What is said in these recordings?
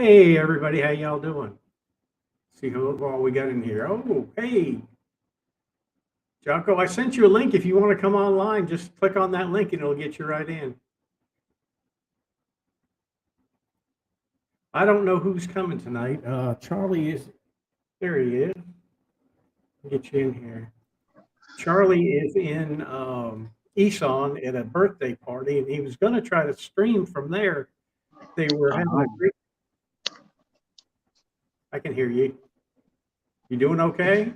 Hey everybody, how y'all doing? See who all we got in here. Oh, hey, Jocko, I sent you a link. If you want to come online, just click on that link and it'll get you right in. I don't know who's coming tonight. Charlie is there. He is. Get you in here. Charlie is in Eson at a birthday party, and he was going to try to stream from there. They were having a great. I can hear you. You doing okay?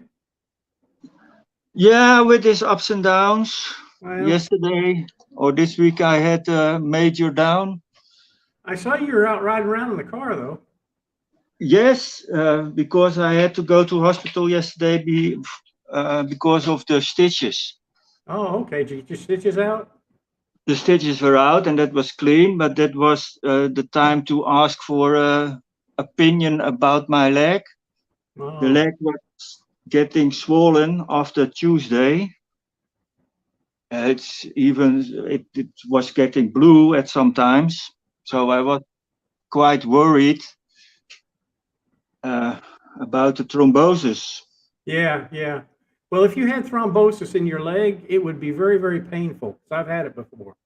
Yeah, with these ups and downs. Well, Yesterday or this week, I had a major down. I saw you were out riding around in the car, though. Yes, because I had to go to hospital yesterday because of the stitches. Oh, okay. Did you get your stitches out? The stitches were out and that was clean, but that was the time to ask for opinion about my leg. The Oh, leg was getting swollen after Tuesday. It was getting blue at some times, so I was quite worried uh, about the thrombosis. yeah, yeah. Well, if you had thrombosis in your leg, it would be very, very painful. 'Cause I've had it before.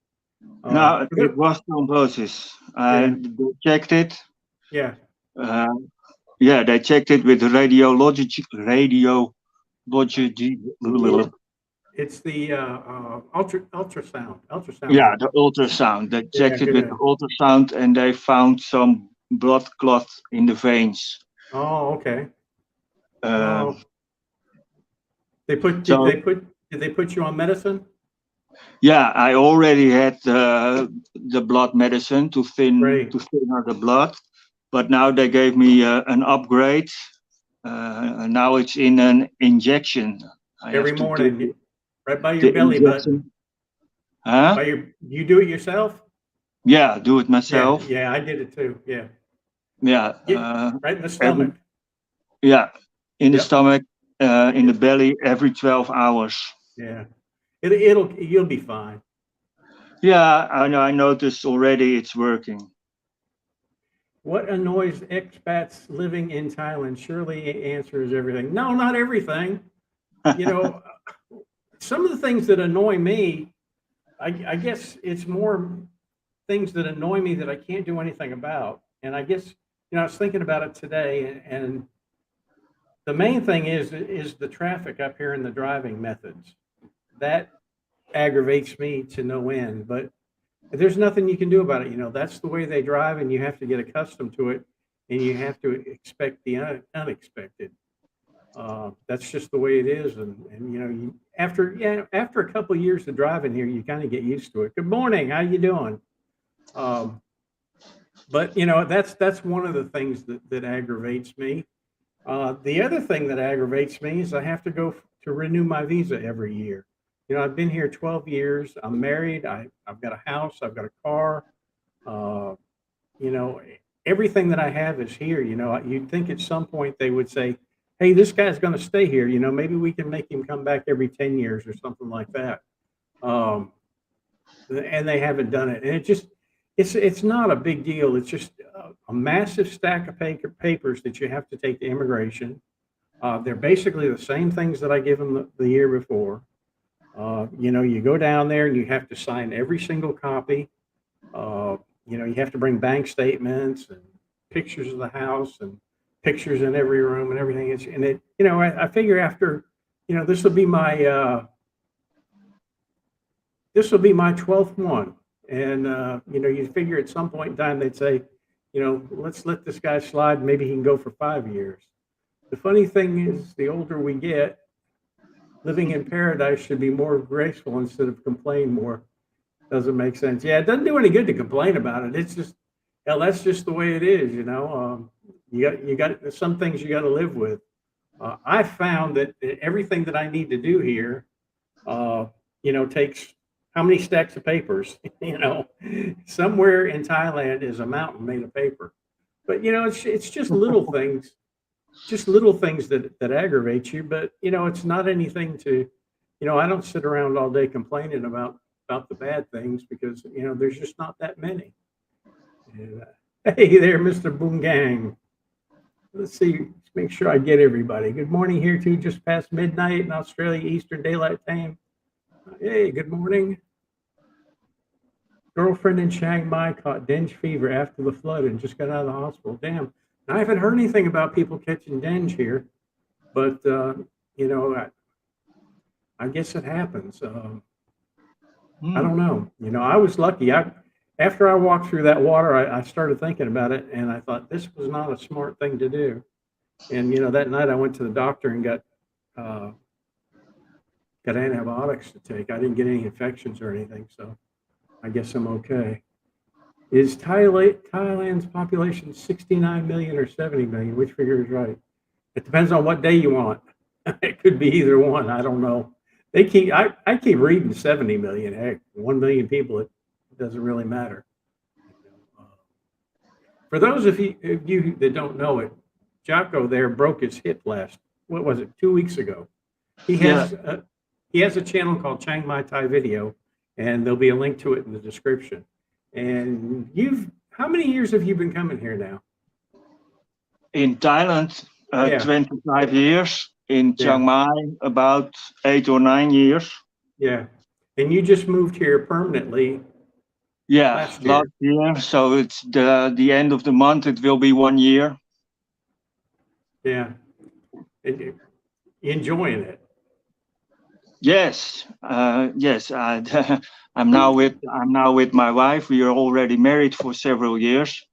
Now For it the- was thrombosis. yeah, They checked it. yeah. Uh, yeah, they checked it with radiology. It's the ultrasound. Yeah, the ultrasound. They Yeah, checked it with the good. ultrasound and they found some blood clot in the veins. Oh, okay. Uh, Oh, they put did so they put did they put you on medicine? yeah, I already had the blood medicine to Great. thin out the blood, but now they gave me an upgrade. Now it's in an injection. I Every have to do morning, right by your the belly button. injection. Huh? By your, you do it yourself? Yeah, do it Yeah, myself. yeah. I did it too. Yeah, Yeah, get right in the every stomach. yeah, in the Yep. stomach, in the Yep. belly every 12 hours. Yeah. You'll be fine. Yeah, I noticed already it's working. What annoys expats living in Thailand? Surely answers everything. No, not everything. You know, some of the things that annoy me, I guess it's more things that annoy me that I can't do anything about. And I guess, I was thinking about it today, and the main thing is the traffic up here and the driving methods. That aggravates me to no end. But there's nothing you can do about it. That's the way they drive, and you have to get accustomed to it, and you have to expect the unexpected. That's just the way it is, and after a couple of years of driving here, you kind of get used to it. Good morning, how you doing? Um, but that's one of the things that aggravates me. The other thing that aggravates me is I have to go to renew my visa every year. I've been here 12 years. I'm married. I've got a house. I've got a car. Uh, you know, Everything that I have is here. You'd think at some point they would say, hey, this guy's going to stay here. Maybe we can make him come back every 10 years or something like that. Um, and they haven't done it. And it's not a big deal. It's just a massive stack of papers that you have to take to immigration. They're basically the same things that I give them the year before. You go down there and you have to sign every single copy. You have to bring bank statements and pictures of the house and pictures in every room and everything. I figure after, this will be my 12th one. And, you figure at some point in time, they'd say, let's let this guy slide. Maybe he can go for 5 years. The funny thing is, the older we get, living in paradise should be more graceful instead of complain more. Doesn't make sense. Yeah, it doesn't do any good to complain about it. It's just, hell, that's just the way it is. You got some things you got to live with. I found that everything that I need to do here, takes how many stacks of papers? Somewhere in Thailand is a mountain made of paper. But it's just little things that aggravate you. But it's not anything to, I don't sit around all day complaining about the bad things because there's just not that many. And, Hey there, Mr. Boongang. Let's see, let's make sure I get everybody. Good morning here too, just past midnight in Australia, Eastern Daylight Time. Hey, good morning. Girlfriend in Chiang Mai caught dengue fever after the flood and just got out of the hospital. Damn. I haven't heard anything about people catching dengue here, but you know, I guess it happens. I don't know. You know, I was lucky. After I walked through that water, I started thinking about it, and I thought this was not a smart thing to do. And you know, that night I went to the doctor and got antibiotics to take. I didn't get any infections or anything, so I guess I'm okay. Is Thailand's population 69 million or 70 million? Which figure is right? It depends on what day you want. It could be either one. I don't know. I keep reading 70 million. Heck, 1 million people, it doesn't really matter. For those of you that don't know it, Jocko there broke his hip what was it, 2 weeks ago. He has a channel called Chiang Mai Thai Video, and there'll be a link to it in the description. And how many years have you been coming here now? In Thailand, 25 years. In Chiang Mai, about 8 or 9 years. Yeah. And you just moved here permanently. Yeah, last year. So it's the end of the month. It will be 1 year. Yeah. And you enjoying it? Yes. Yes. I'm now with my wife. We are already married for several years,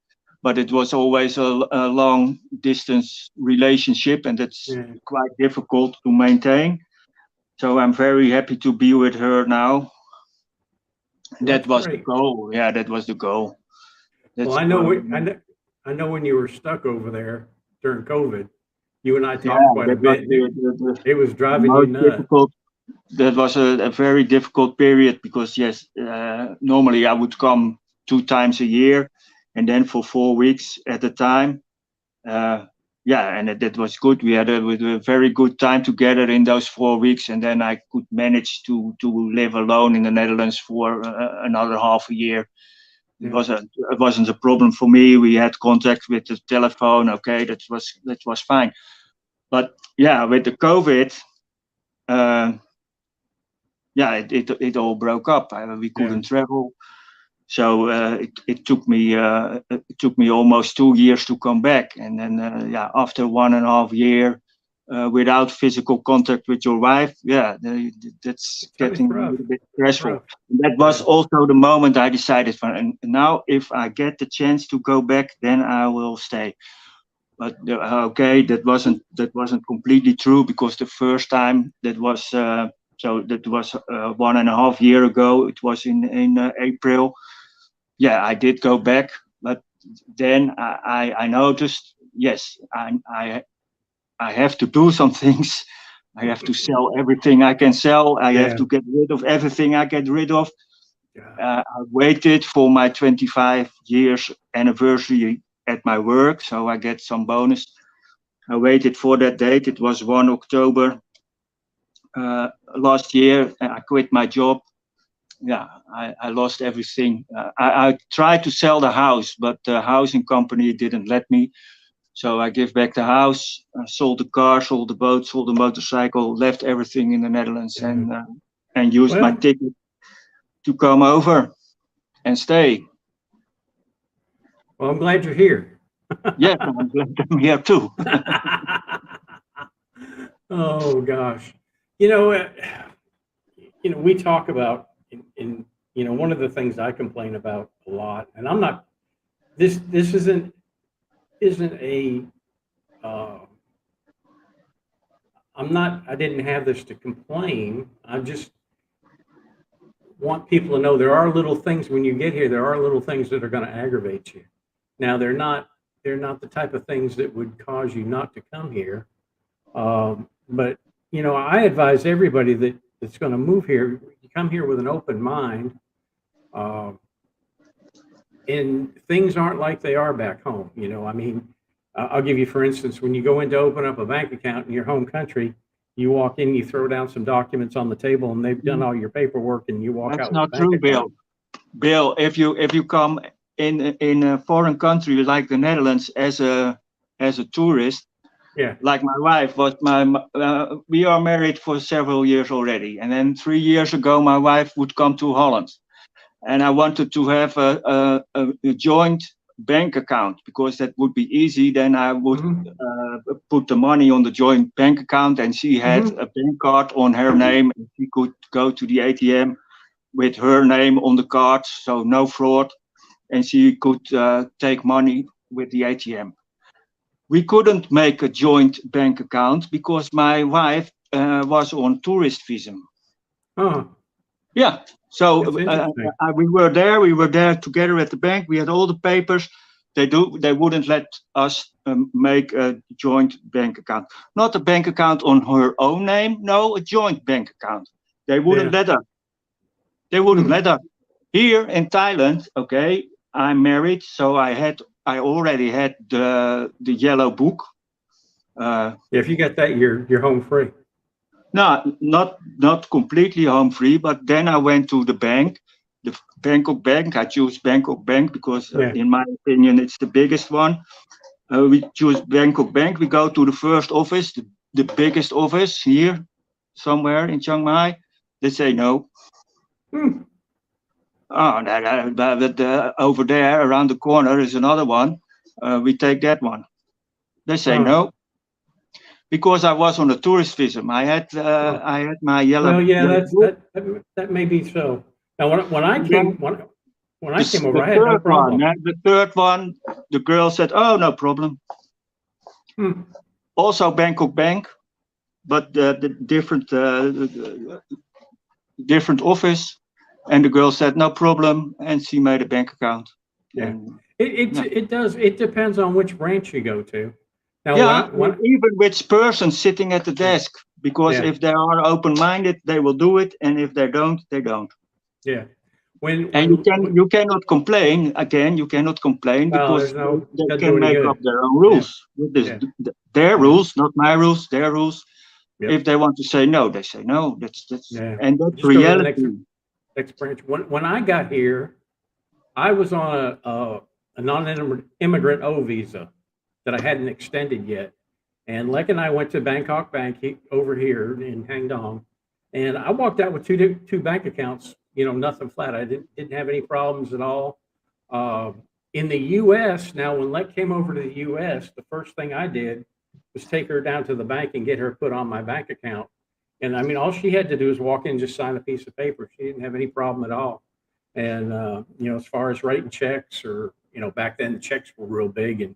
but it was always a long distance relationship, and it's quite difficult to maintain. So I'm very happy to be with her now. That was the goal. Yeah, that was the goal. Well, I know when you were stuck over there during COVID, you and I talked quite a bit. It was driving you nuts. Difficult. That was a very difficult period because normally I would come 2 times a year, and then for 4 weeks at a time. And that was good. We had a very good time together in those 4 weeks, and then I could manage to live alone in the Netherlands for another half a year. It wasn't a problem for me. We had contact with the telephone. Okay, that was fine. But with the COVID, it all broke up. We couldn't travel. So it took me almost 2 years to come back, and then after 1.5 years without physical contact with your wife, that's getting a little bit stressful. And that was also the moment I decided, and now if I get the chance to go back, then I will stay. But that wasn't completely true, because the first time that was 1.5 years ago. It was in April. Yeah, I did go back, but then I noticed, yes, I have to do some things. I have to sell everything I can sell. I have to get rid of everything I get rid of. I waited for my 25 years anniversary at my work, so I get some bonus. I waited for that date. It was 1 October last year. I quit my job. I lost everything. I tried to sell the house, but the housing company didn't let me. So I gave back the house, sold the car, sold the boat, sold the motorcycle, left everything in the Netherlands, and used my ticket to come over and stay. Well, I'm glad you're here. Yes, I'm glad I'm here too. Oh gosh, we talk about in one of the things I complain about a lot, and I'm not. This isn't a. I'm not. I didn't have this to complain. I just want people to know there are little things when you get here. There are little things that are going to aggravate you. Now they're not the type of things that would cause you not to come here. But I advise everybody that's going to move here, you come here with an open mind. And things aren't like they are back home. I mean, I'll give you, for instance, when you go in to open up a bank account in your home country, you walk in, you throw down some documents on the table, and they've done all your paperwork, and you walk out. That's not true, Bill. Bill, if you come in a foreign country like the Netherlands as a tourist. Yeah. Like my wife was we are married for several years already, and then 3 years ago my wife would come to Holland, and I wanted to have a joint bank account because that would be easy. Then I would put the money on the joint bank account, and she had a bank card on her name, and she could go to the ATM with her name on the card, so no fraud, and she could take money with the ATM. We couldn't make a joint bank account because my wife was on tourist visa. Oh, Yeah, so that's interesting. we were there together at the bank. We had all the papers. They wouldn't let us make a joint bank account. Not a bank account on her own name, no, a joint bank account. They wouldn't let us. They wouldn't let us. Here in Thailand, okay, I'm married, so I already had the yellow book. If you got that, you're home free. No, not completely home free, but then I went to the bank, the Bangkok Bank. I choose Bangkok Bank because, in my opinion, it's the biggest one. We choose Bangkok Bank. We go to the first office, the biggest office here, somewhere in Chiang Mai. They say no. Oh, but over there, around the corner, is another one. We take that one. They say no. Because I was on a tourist visa, I had my yellow. Well, yeah, that may be so. Now, when I came over, I had no problem. The third one, the girl said, "Oh, no problem." Also Bangkok Bank, but the different office, and the girl said, "No problem," and she made a bank account. Yeah, it does. It depends on which branch you go to. Now, even which person sitting at the desk, because if they are open-minded, they will do it, and if they don't, they don't. Yeah. You cannot complain. Again, you cannot complain because they can make up their own rules. Their rules, not my rules. Their rules. Yep. If they want to say no, they say no. That's and that's reality. Next branch. When I got here, I was on a non-immigrant O visa that I hadn't extended yet. And Lek and I went to Bangkok Bank over here in Hang Dong, and I walked out with two bank accounts, nothing flat. I didn't have any problems at all. In the US, now when Lek came over to the US, the first thing I did was take her down to the bank and get her put on my bank account. And I mean, all she had to do was walk in and just sign a piece of paper. She didn't have any problem at all. And, as far as writing checks or, back then the checks were real big, and,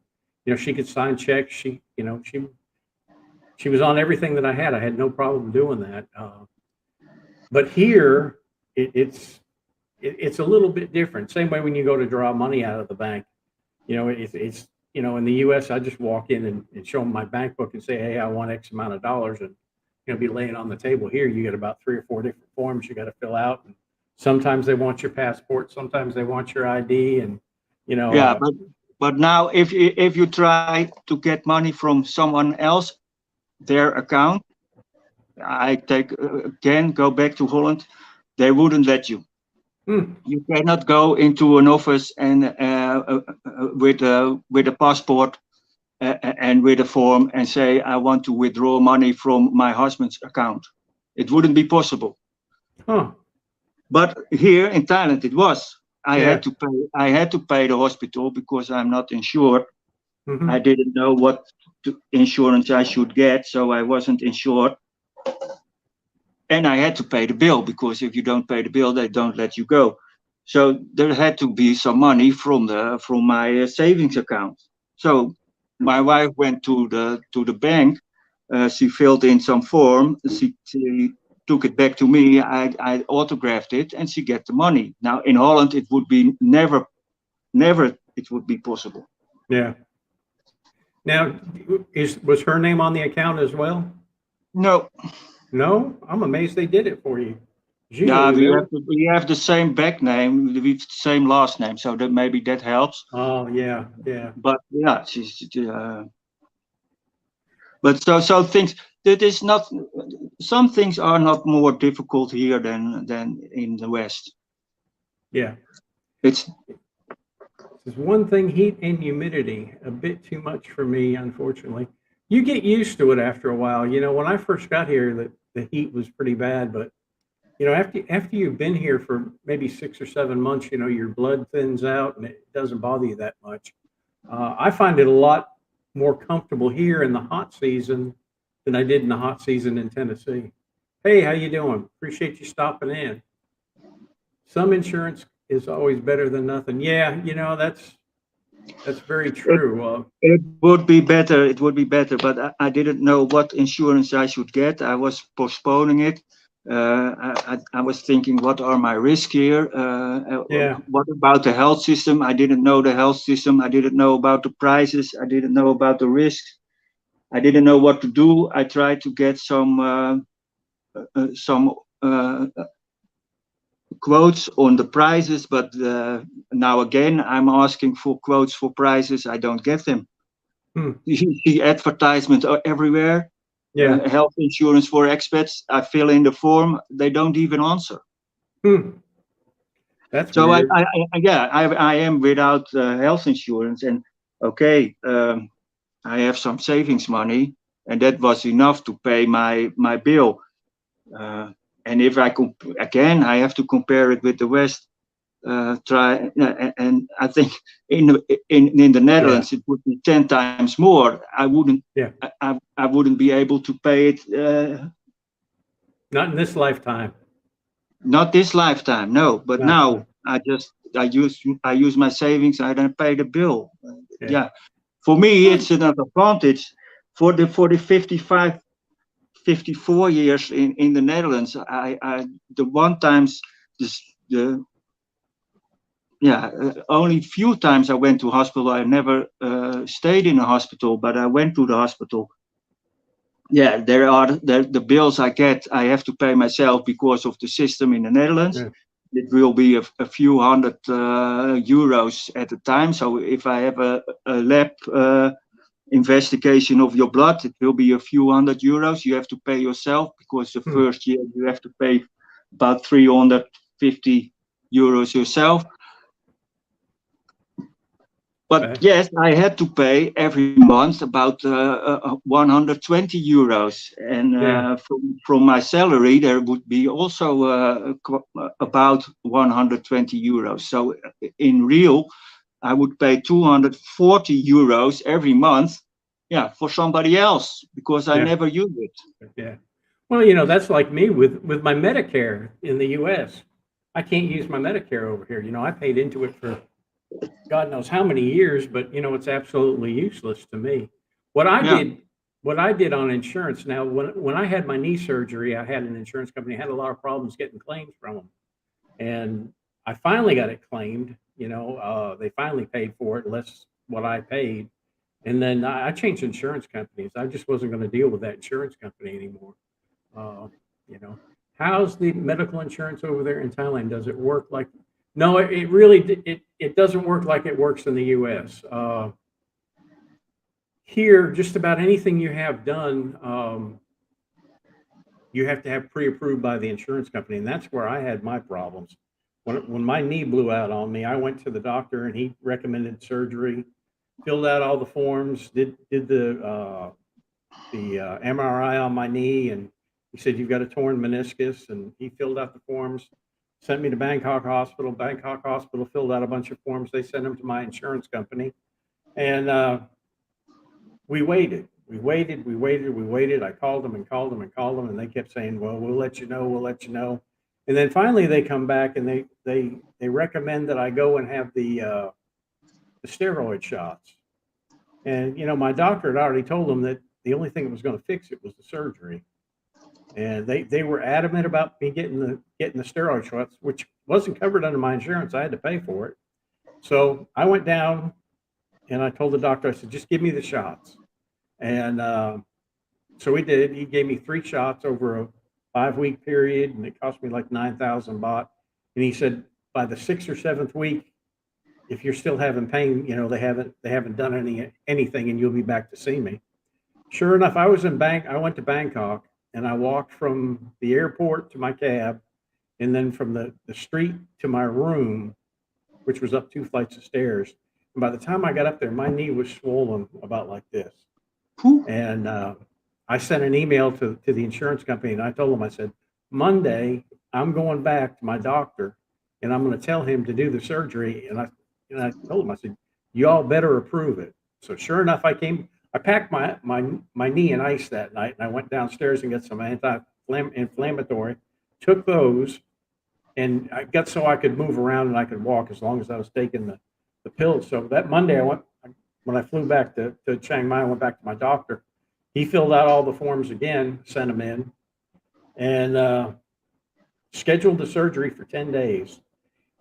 she could sign checks. She was on everything that I had. I had no problem doing that. But here it's a little bit different. Same way when you go to draw money out of the bank, it's in the US, I just walk in and show them my bank book and say, hey, I want X amount of dollars, and be laying on the table. Here you get about 3 or 4 different forms you got to fill out. And sometimes they want your passport, sometimes they want your ID, and yeah, but now if you try to get money from someone else, their account, I go back to Holland, they wouldn't let you. You cannot go into an office and with a passport and with a form and say, I want to withdraw money from my husband's account. It wouldn't be possible. But here in Thailand it was. I had to pay the hospital because I'm not insured. I didn't know what insurance I should get, so I wasn't insured. And I had to pay the bill, because if you don't pay the bill, they don't let you go. So there had to be some money from my savings account. So my wife went to the bank. She filled in some form. She took it back to me. I autographed it, and she get the money. Now in Holland, it would be never it would be possible. Yeah. Now, was her name on the account as well? No. No, I'm amazed they did it for you. Yeah, we have the same back name, we have the same last name, so that maybe that helps. Oh yeah. But yeah, but so things that is not. Some things are not more difficult here than in the West. Yeah. There's one thing, heat and humidity, a bit too much for me, unfortunately. You get used to it after a while. You know, when I first got here, the heat was pretty bad, but you know, after you've been here for maybe 6 or 7 months, you know, your blood thins out and it doesn't bother you that much. I find it a lot more comfortable here in the hot season than I did in the hot season in Tennessee. Hey, how you doing? Appreciate you stopping in. Some insurance is always better than nothing. Yeah, you know, that's very It, true. it would be better. It would be better, but I didn't know what insurance I should get. I was postponing it. I was thinking, what are my risks here? Yeah, What about the health system? I didn't know the health system. I didn't know about the prices. I didn't know about the risks. I didn't know what to do. I tried to get some quotes on the prices, but now again, I'm asking for quotes for prices. I don't get them. hmm, You see advertisements everywhere. yeah, Health insurance for expats. I fill in the form. They don't even answer. hmm, that's So weird. yeah, I am without health insurance, and okay, I have some savings money, and that was enough to pay my bill. And if again, I have to compare it with the West. Try and I think in the Yeah, Netherlands it would be 10 times more. yeah, I wouldn't be able to pay it. not in this lifetime. Not this lifetime, no. But No, now no, I use my savings. I don't pay the bill. yeah. Yeah, for me Well, it's an advantage. For the 55, 54 years in the Netherlands, I the one times the yeah, only few times I went to hospital. I never stayed in a hospital, but I went to the hospital. Yeah, there are the bills I get. I have to pay myself because of the system in the Netherlands. yeah, It will be a few hundred euros at a time. So if I have a lab investigation of your blood, it will be a few hundred euros. You have to pay yourself because the hmm, first year you have to pay about 350 euros yourself. But okay. yes, I had to pay every month about 120 euros, and Yeah, from my salary there would be also about 120 euros. So in real, I would pay 240 euros every month, yeah, for somebody else because I yeah, never use it. yeah. Well, you know, that's like me with my Medicare in the US. I can't use my Medicare over here. You know, I paid into it for God knows how many years, but you know, it's absolutely useless to me. What I Yeah, did, what I did on insurance. Now, when I had my knee surgery, I had an insurance company. I had a lot of problems getting claims from them, and I finally got it claimed. You know, they finally paid for it, less what I paid, and then I changed insurance companies. I just wasn't going to deal with that insurance company anymore. Uh, you know, how's the medical insurance over there in Thailand? Does it work like? No, it really it doesn't work like it works in the U.S. Here, just about anything you have done, you have to have pre-approved by the insurance company, and that's where I had my problems. When my knee blew out on me, I went to the doctor and he recommended surgery, filled out all the forms, did the MRI on my knee, and he said you've got a torn meniscus, and he filled out the forms, sent me to Bangkok Hospital. Bangkok Hospital filled out a bunch of forms. They sent them to my insurance company, and we waited. We waited. We waited. We waited. I called them and called them and called them, and they kept saying, "Well, we'll let you know. We'll let you know." And then finally, they come back and they recommend that I go and have the steroid shots. And you know, my doctor had already told them that the only thing that was going to fix it was the surgery. And they were adamant about me getting the steroid shots, which wasn't covered under my insurance. I had to pay for it. So I went down and I told the doctor, I said, just give me the shots. And so we did. He gave me 3 shots over a 5 week period, and it cost me like 9,000 baht. And he said by the 6th or 7th week, if you're still having pain, you know they haven't done anything, and you'll be back to see me. Sure enough, I went to Bangkok, and I walked from the airport to my cab, and then from the street to my room, which was up 2 flights of stairs. And by the time I got up there, my knee was swollen about like this. Whew. And I sent an email to the insurance company, and I told them, I said, Monday, I'm going back to my doctor, and I'm going to tell him to do the surgery. And I told him, I said, you all better approve it. So sure enough, I packed my knee in ice that night, and I went downstairs and got some anti-inflammatory, took those, and I got so I could move around and I could walk as long as I was taking the pills. So that Monday, when I flew back to Chiang Mai, I went back to my doctor. He filled out all the forms again, sent them in, and scheduled the surgery for 10 days.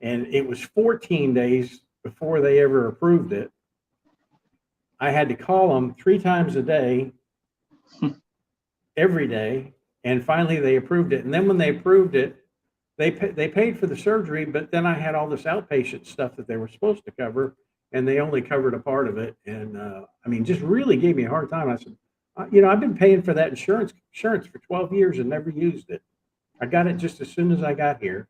And it was 14 days before they ever approved it. I had to call them 3 times a day, every day, and finally they approved it. And then when they approved it, they paid for the surgery, but then I had all this outpatient stuff that they were supposed to cover, and they only covered a part of it. And I mean, just really gave me a hard time. I said, I've been paying for that insurance for 12 years and never used it. I got it just as soon as I got here.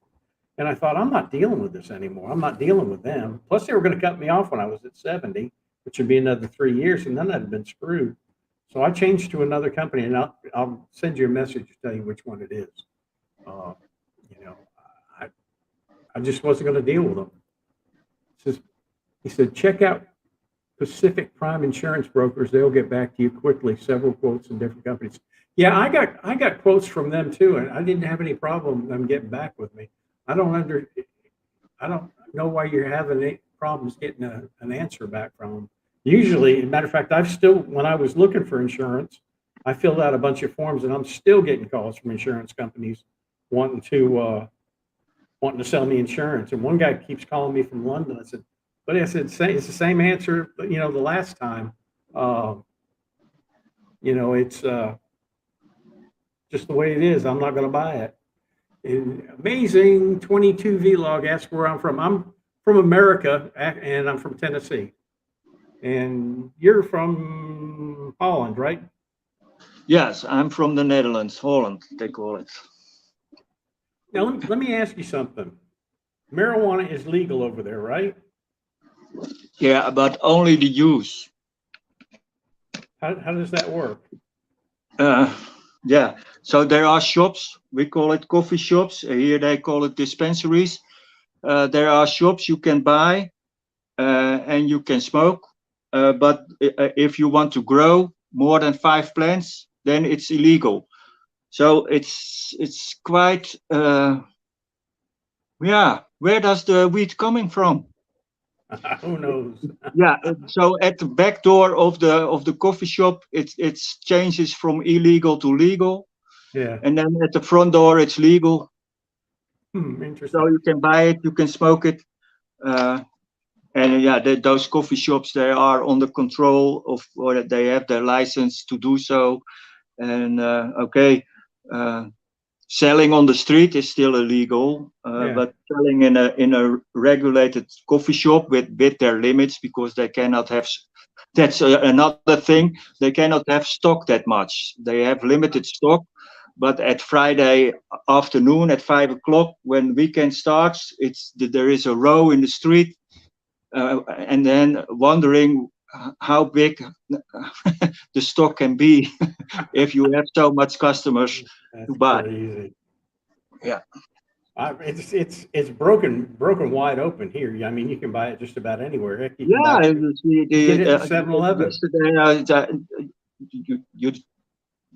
And I thought, I'm not dealing with this anymore. I'm not dealing with them. Plus, they were going to cut me off when I was at 70, which would be another 3 years, and then I'd have been screwed. So I changed to another company, and I'll send you a message to tell you which one it is. I just wasn't going to deal with them. He said, check out Pacific Prime Insurance Brokers. They'll get back to you quickly. Several quotes in different companies. Yeah, I got quotes from them too, and I didn't have any problem them getting back with me. I don't know why you're having any problems getting an answer back from them. Usually, as a matter of fact, when I was looking for insurance, I filled out a bunch of forms, and I'm still getting calls from insurance companies wanting to sell me insurance. And one guy keeps calling me from London. I said, buddy, it's the same answer, the last time. It's just the way it is. I'm not going to buy it. And amazing 22 vlog asks where I'm from. I'm from America, and I'm from Tennessee. And you're from Holland, right? Yes, I'm from the Netherlands, Holland, they call it. Now, let me ask you something. Marijuana is legal over there, right? Yeah, but only the use. How does that work? Yeah, so there are shops, we call it coffee shops. Here they call it dispensaries. There are shops you can buy and you can smoke. But if you want to grow more than 5 plants, then it's illegal. So it's quite, where does the weed coming from? Who knows? Yeah, so at the back door of the coffee shop, it changes from illegal to legal. Yeah. And then at the front door, it's legal. Interesting. So you can buy it, you can smoke it. And yeah, those coffee shops, they are under control of, or they have their license to do so. And selling on the street is still illegal, but selling in a regulated coffee shop with their limits, because they cannot have. That's another thing. They cannot have stock that much. They have limited stock, but at Friday afternoon at 5 o'clock, when weekend starts, there is a row in the street, and then wondering how big the stock can be if you have so much customers to buy. Crazy. Yeah. It's broken wide open here. I mean, you can buy it just about anywhere. Heck, you can Yeah, buy it. Get it at 7-Eleven.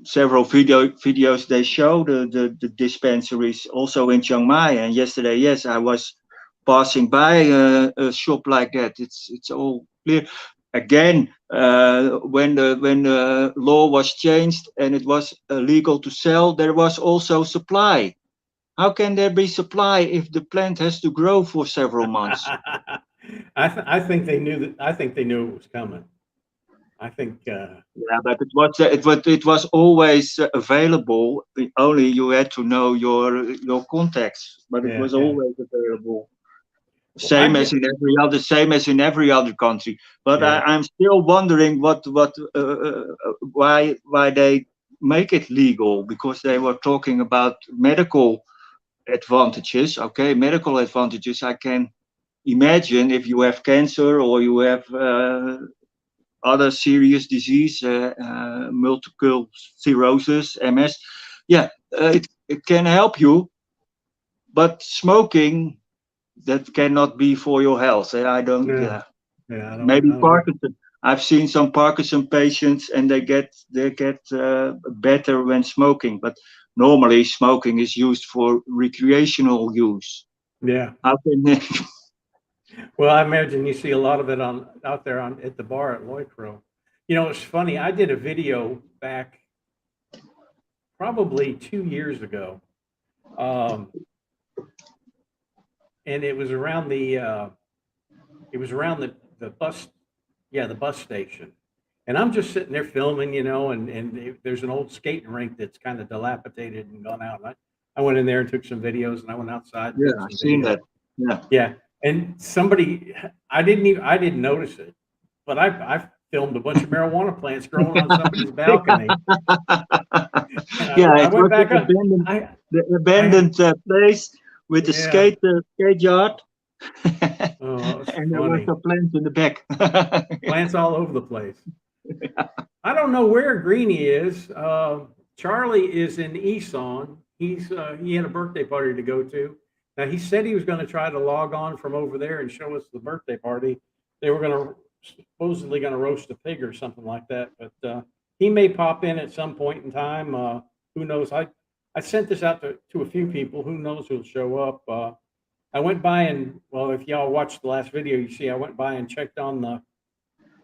Several videos they show the dispensaries also in Chiang Mai, and yesterday, yes, I was passing by a shop like that. It's all clear. Again, when the law was changed and it was illegal to sell, there was also supply. How can there be supply if the plant has to grow for several months? I think they knew that. I think they knew it was coming. I think. Yeah, but it was always available. Only you had to know your contacts, but it was always available. Same as in every other country. But I'm still wondering why they make it legal, because they were talking about medical advantages. Okay, medical advantages I can imagine if you have cancer or you have other serious disease, multiple sclerosis, MS. Yeah, it can help you, but smoking, that cannot be for your health. I don't. Yeah, yeah, Maybe I don't know. Parkinson. I've seen some Parkinson patients, and they get better when smoking. But normally, smoking is used for recreational use. Yeah. How can Well, I imagine you see a lot of it out there at the bar at Loicro. You know, it's funny. I did a video back probably 2 years ago, um, and it was around the bus, yeah, the bus station. And I'm just sitting there filming, you know, and there's an old skating rink that's kind of dilapidated and gone out. And I went in there and took some videos, and I went outside and Yeah, took I've some seen videos. that. Yeah. Yeah, and somebody, I didn't notice it, but I filmed a bunch of marijuana plants growing on somebody's balcony. And Yeah, I it went was back up. the I abandoned place with the Yeah. skate yard, Oh, it's and there were funny. some plants in the back. Plants all over the place. I don't know where Greenie is. Charlie is in Eson. He had a birthday party to go to. Now he said he was going to try to log on from over there and show us the birthday party. They were supposedly going to roast a pig or something like that. But he may pop in at some point in time. Who knows? I sent this out to a few people. Who knows who'll show up? I went by and, well, if y'all watched the last video, you see I went by and checked on the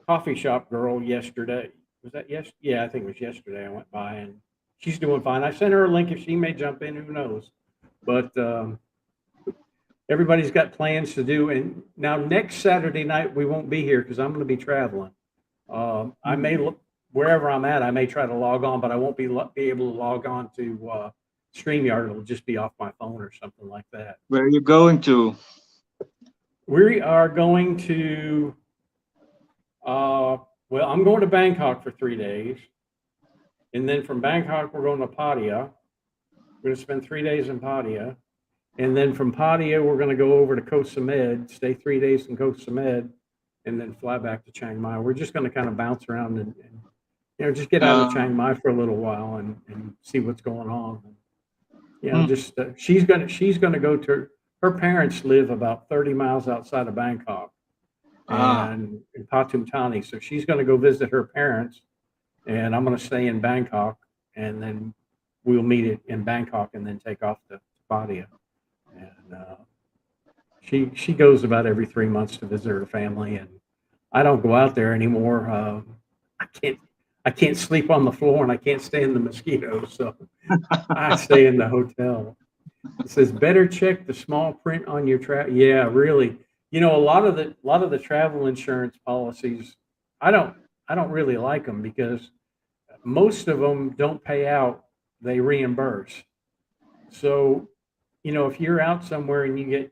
coffee shop girl yesterday. Was that yes? Yeah, I think it was yesterday. I went by and she's doing fine. I sent her a link if she may jump in. Who knows? But everybody's got plans to do. And now next Saturday night we won't be here because I'm going to be traveling. I may look wherever I'm at. I may try to log on, but I won't be able to log on to StreamYard. It'll just be off my phone or something like that. Where are you going to? We are going to. Well, I'm going to Bangkok for 3 days. And then from Bangkok, we're going to Pattaya. We're going to spend 3 days in Pattaya. And then from Pattaya, we're going to go over to Koh Samet, stay 3 days in Koh Samet, and then fly back to Chiang Mai. We're just going to kind of bounce around and you know, just get out of Chiang Mai for a little while and see what's going on. You know, just she's going to go to her parents live about 30 miles outside of Bangkok. And in Pathum Thani. So she's going to go visit her parents, and I'm going to stay in Bangkok, and then we'll meet it in Bangkok and then take off to Pattaya. And she goes about every 3 months to visit her family, and I don't go out there anymore. I can't sleep on the floor, and I can't stay in the mosquitoes, so I stay in the hotel. It says better check the small print on your Yeah, really. You know, a lot of the travel insurance policies, I don't really like them because most of them don't pay out, they reimburse. So, you know, if you're out somewhere and you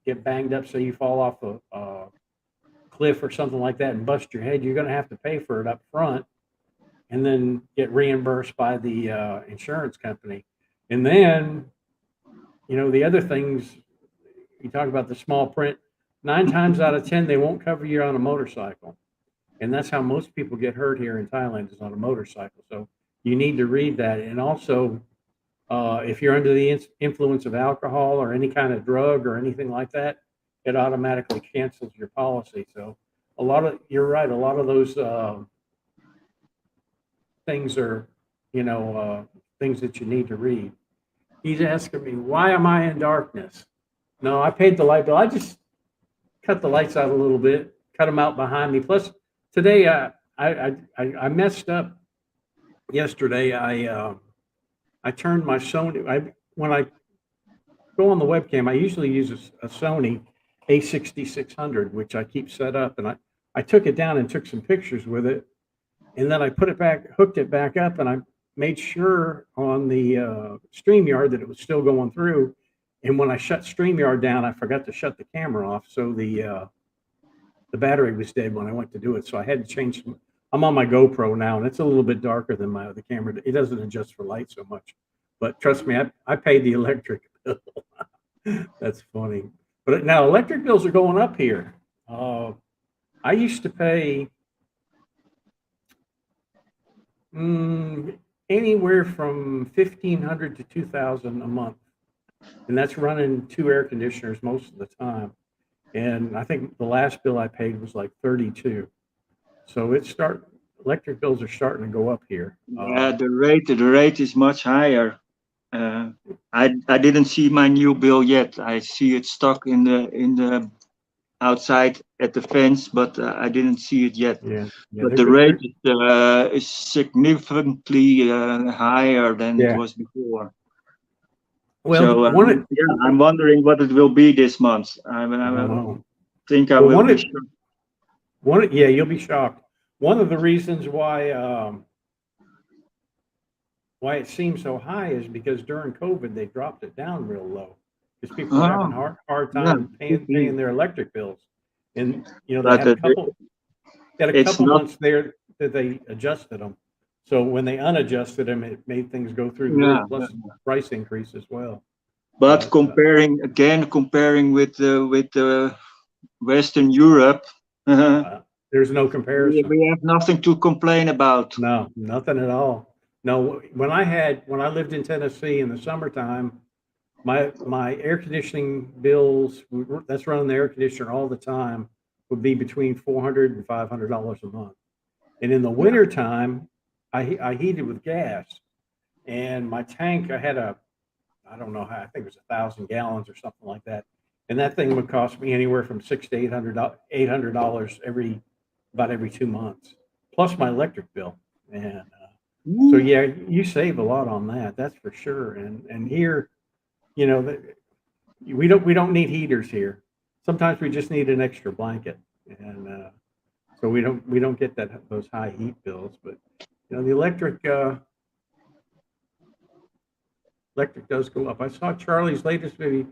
get banged up, so you fall off a cliff or something like that and bust your head, you're going to have to pay for it up front and then get reimbursed by the insurance company. And then, you know, the other things, you talk about the small print, 9 times out of 10, they won't cover you on a motorcycle. And that's how most people get hurt here in Thailand, is on a motorcycle. So you need to read that. And also, if you're under the influence of alcohol or any kind of drug or anything like that, it automatically cancels your policy. So you're right, a lot of those things are, you know, things that you need to read. He's asking me, why am I in darkness? No, I paid the light bill. I just cut the lights out a little bit, cut them out behind me. Plus, today I messed up. Yesterday, I turned my Sony. When I go on the webcam, I usually use a Sony A6600, which I keep set up, and I took it down and took some pictures with it, and then I put it back, hooked it back up, and I made sure on the StreamYard that it was still going through. And when I shut StreamYard down, I forgot to shut the camera off, so the battery was dead when I went to do it. So I had to change some. I'm on my GoPro now, and it's a little bit darker than my other camera. It doesn't adjust for light so much, but trust me, I paid the electric bill. That's funny. But now electric bills are going up here. I used to pay anywhere from 1,500 to 2,000 a month, and that's running 2 air conditioners most of the time. And I think the last bill I paid was like 32. So electric bills are starting to go up here. Yeah, the rate is much higher. I didn't see my new bill yet. I see it stuck in the outside at the fence, but I didn't see it yet. Yeah, But the rate is significantly higher than it was before. Well, so I'm wondering what it will be this month. I think I will be shocked. Yeah, you'll be shocked. One of the reasons why it seems so high is because during COVID they dropped it down real low because people were having hard time paying their electric bills, and they had a couple months there that they adjusted them. So when they unadjusted them, it made things go through the roof, plus price increase as well. But comparing with Western Europe, there's no comparison. We have nothing to complain about. No, nothing at all. No, when I lived in Tennessee in the summertime, my air conditioning bills, that's running the air conditioner all the time, would be between $400 and $500 a month. And in the wintertime, I heated with gas, and my tank, I don't know how, I think it was 1,000 gallons or something like that. And that thing would cost me anywhere from $600 to $800 about every 2 months, plus my electric bill. And so yeah, you save a lot on that. That's for sure. And here, we don't need heaters here. Sometimes we just need an extra blanket, and so we don't get those high heat bills. But the electric does go up. I saw Charlie's latest video.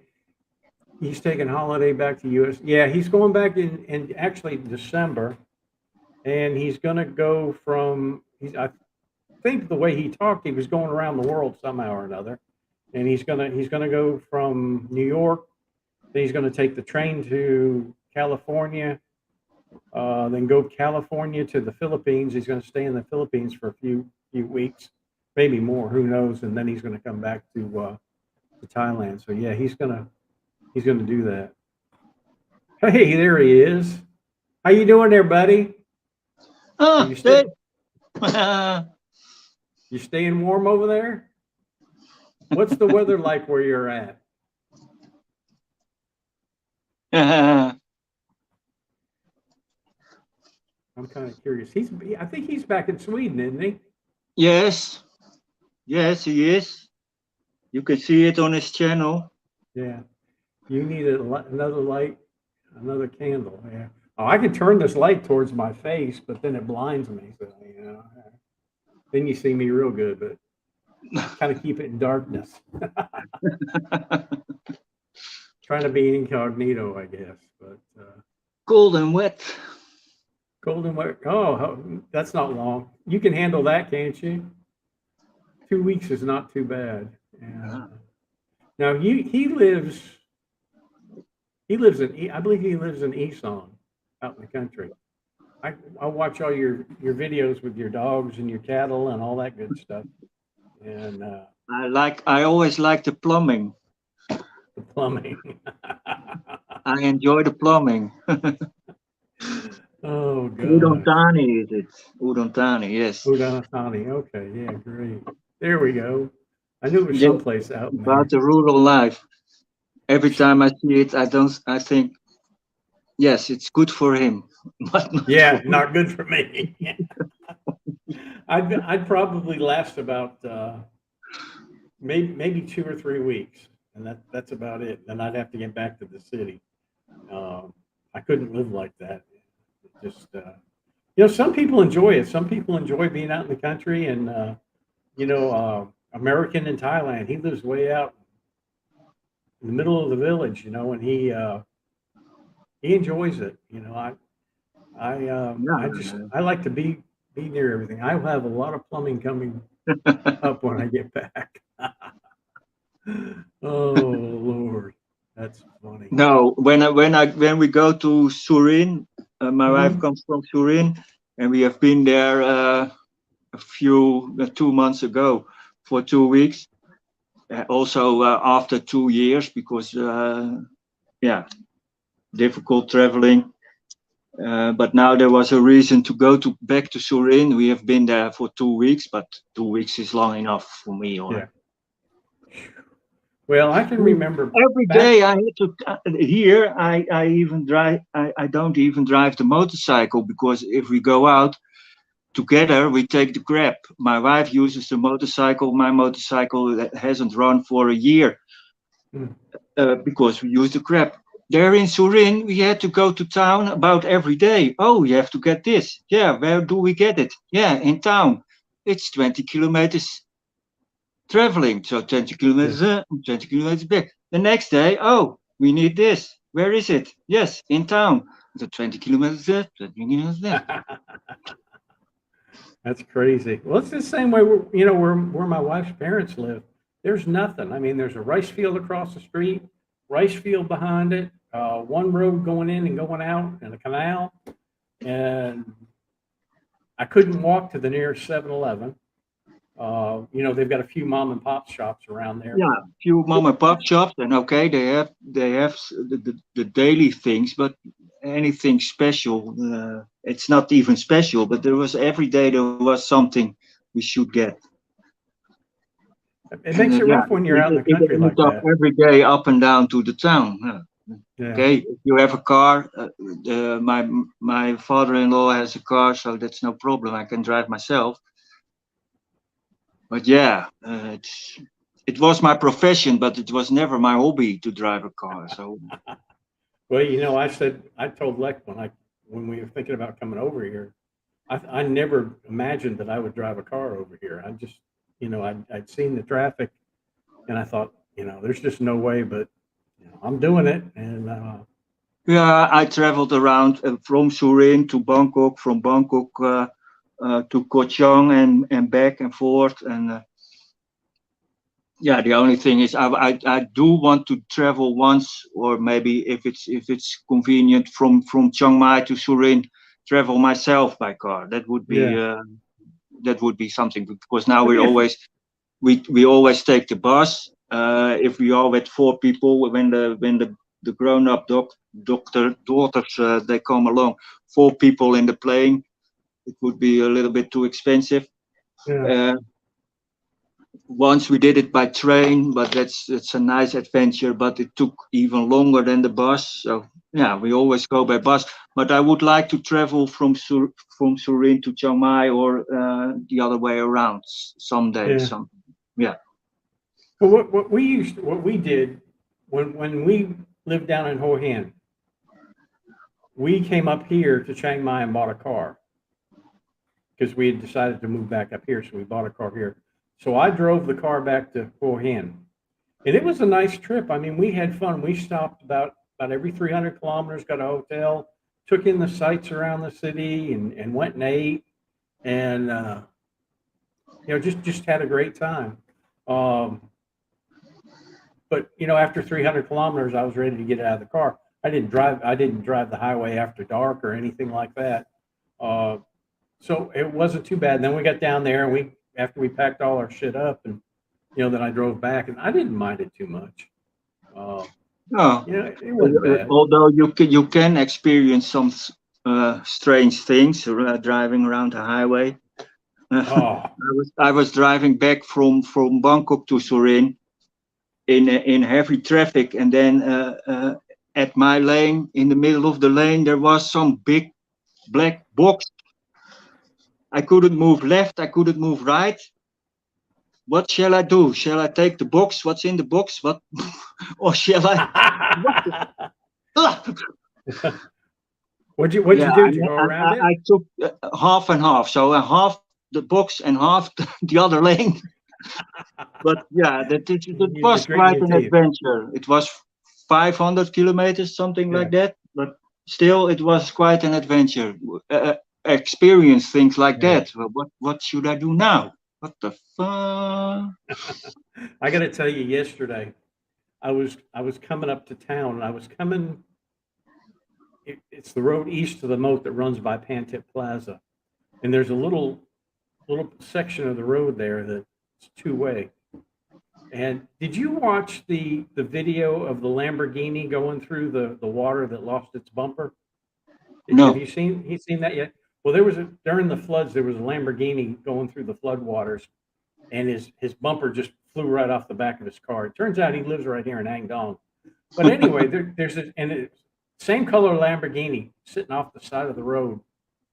He's taking holiday back to US. Yeah, he's going back in actually December, and he's gonna go I think the way he talked, he was going around the world somehow or another, and he's gonna go from New York, then he's gonna take the train to California, then go California to the Philippines. He's gonna stay in the Philippines for a few weeks, maybe more, who knows, and then he's gonna come back to Thailand. So yeah, he's gonna do that. Hey, there he is. How you doing there, buddy? You staying warm over there? What's the weather like where you're at? I'm kind of curious. I think he's back in Sweden, isn't he? Yes, he is. You can see it on his channel. Yeah. You need another light, another candle. Yeah. Oh, I can turn this light towards my face, but then it blinds me. So then you see me real good, but kind of keep it in darkness. Trying to be incognito, I guess. But cold and wet. Cold and wet. Oh, that's not long. You can handle that, can't you? 2 weeks is not too bad. Yeah. Now he lives in, I believe he lives in Eson, out in the country. I watch all your videos with your dogs and your cattle and all that good stuff. And I always like the plumbing. The plumbing. I enjoy the plumbing. Oh God. Udontani is it? Udontani, yes. Udontani. Okay, yeah, great. There we go. I knew it was someplace out there. About the rural life. Every time I see it, I think, yes, it's good for him. But not good for me. I'd probably last about maybe 2 or 3 weeks, and that's about it. Then I'd have to get back to the city. I couldn't live like that. Just some people enjoy it. Some people enjoy being out in the country, and American in Thailand, he lives way out in the middle of the village, and he enjoys it. I like to be near everything. I have a lot of plumbing coming up when I get back. Oh Lord, that's funny. No, when we go to Surin, my wife Mhm. comes from Surin, and we have been there a few 2 months ago for 2 weeks. Also after 2 years because yeah, difficult traveling. But now there was a reason to go back to Surin. We have been there for 2 weeks, but 2 weeks is long enough for me. Yeah. Well, I can remember Every back. day I had to here. I even drive. I don't even drive the motorcycle because if we go out together, we take the Grab. My wife uses the motorcycle. My motorcycle hasn't run for a year Mm. because we use the Grab. There in Surin, we had to go to town about every day. Oh, you have to get this. Yeah, where do we get it? Yeah, in town. It's 20 kilometers traveling. So 20 Yeah. kilometers 20 kilometers back. The next day, oh, we need this. Where is it? Yes, in town. So 20 kilometers 20 kilometers there. That's crazy. Well, it's the same way, where my wife's parents live. There's nothing. I mean, there's a rice field across the street, rice field behind it, one road going in and going out, and a canal. And I couldn't walk to the nearest 7-Eleven. They've got a few mom and pop shops around there, Yeah, but few mom and pop shops, and okay, they have the daily things, but anything special, it's not even special. But there was every day there was something we should get, it and makes it yeah, rough when you're out in the it country ended like up that. every day up and down to the town. Yeah. Yeah. Okay, if you have a car, my father-in-law has a car, so that's no problem. I can drive myself. But yeah, it was my profession, but it was never my hobby to drive a car. So Well, I told Lex when we were thinking about coming over here, I never imagined that I would drive a car over here. I just, I'd seen the traffic, and I thought, there's just no way, but I'm doing it, and yeah, I traveled around from Surin to Bangkok, from Bangkok to Koh Chang and back and forth. And yeah, the only thing is I do want to travel once, or maybe if it's convenient from Chiang Mai to Surin, travel myself by car. yeah, That would be something because now that'd we be a, always we always take the bus. If we are with 4 people, when the grown up daughters they come along, 4 people in the plane, it would be a little bit too expensive. yeah. Uh, Once we did it by train, but that's a nice adventure, but it took even longer than the bus. So yeah, we always go by bus. But I would like to travel from Surin to Chiang Mai or the other way around someday. Yeah. Some yeah. Well, what we did when we lived down in Hoi An, we came up here to Chiang Mai and bought a car because we had decided to move back up here, so we bought a car here. So I drove the car back to Hoi An, and it was a nice trip. I mean, we had fun. We stopped about every 300 kilometers, got a hotel, took in the sights around the city, and went and ate, and just had a great time. Um, but after 300 kilometers, I was ready to get out of the car. I didn't drive the highway after dark or anything like that. Uh, so it wasn't too bad. And then we got down there, and after we packed all our shit up, and then I drove back, and I didn't mind it too much. Uh, No, it wasn't bad. although you can experience some strange things driving around the highway. Oh, I was driving back from Bangkok to Surin in heavy traffic, and then at my lane, in the middle of the lane, there was some big black box. I couldn't move left, I couldn't move right. What shall I do? Shall I take the box? What's in the box? What, or shall I? What what'd Yeah, you do? Did you go around I it? took half and half, so half the box and half the other lane. But yeah, that Use your was grit in quite your an teeth. adventure. It was 500 kilometers, something Yeah. like that. But still, it was quite an adventure. Experience things like Yeah. that. Well, what should I do now? What the fuck? I got to tell you, yesterday I was coming up to town, and I was coming. It's the road east of the moat that runs by Pantip Plaza, and there's a little section of the road there that's two-way. And did you watch the video of the Lamborghini going through the water that lost its bumper? Have No. you seen that yet? Well, there was during the floods, there was a Lamborghini going through the flood waters, and his bumper just flew right off the back of his car. It turns out he lives right here in Hangdong. But anyway, there's same color Lamborghini sitting off the side of the road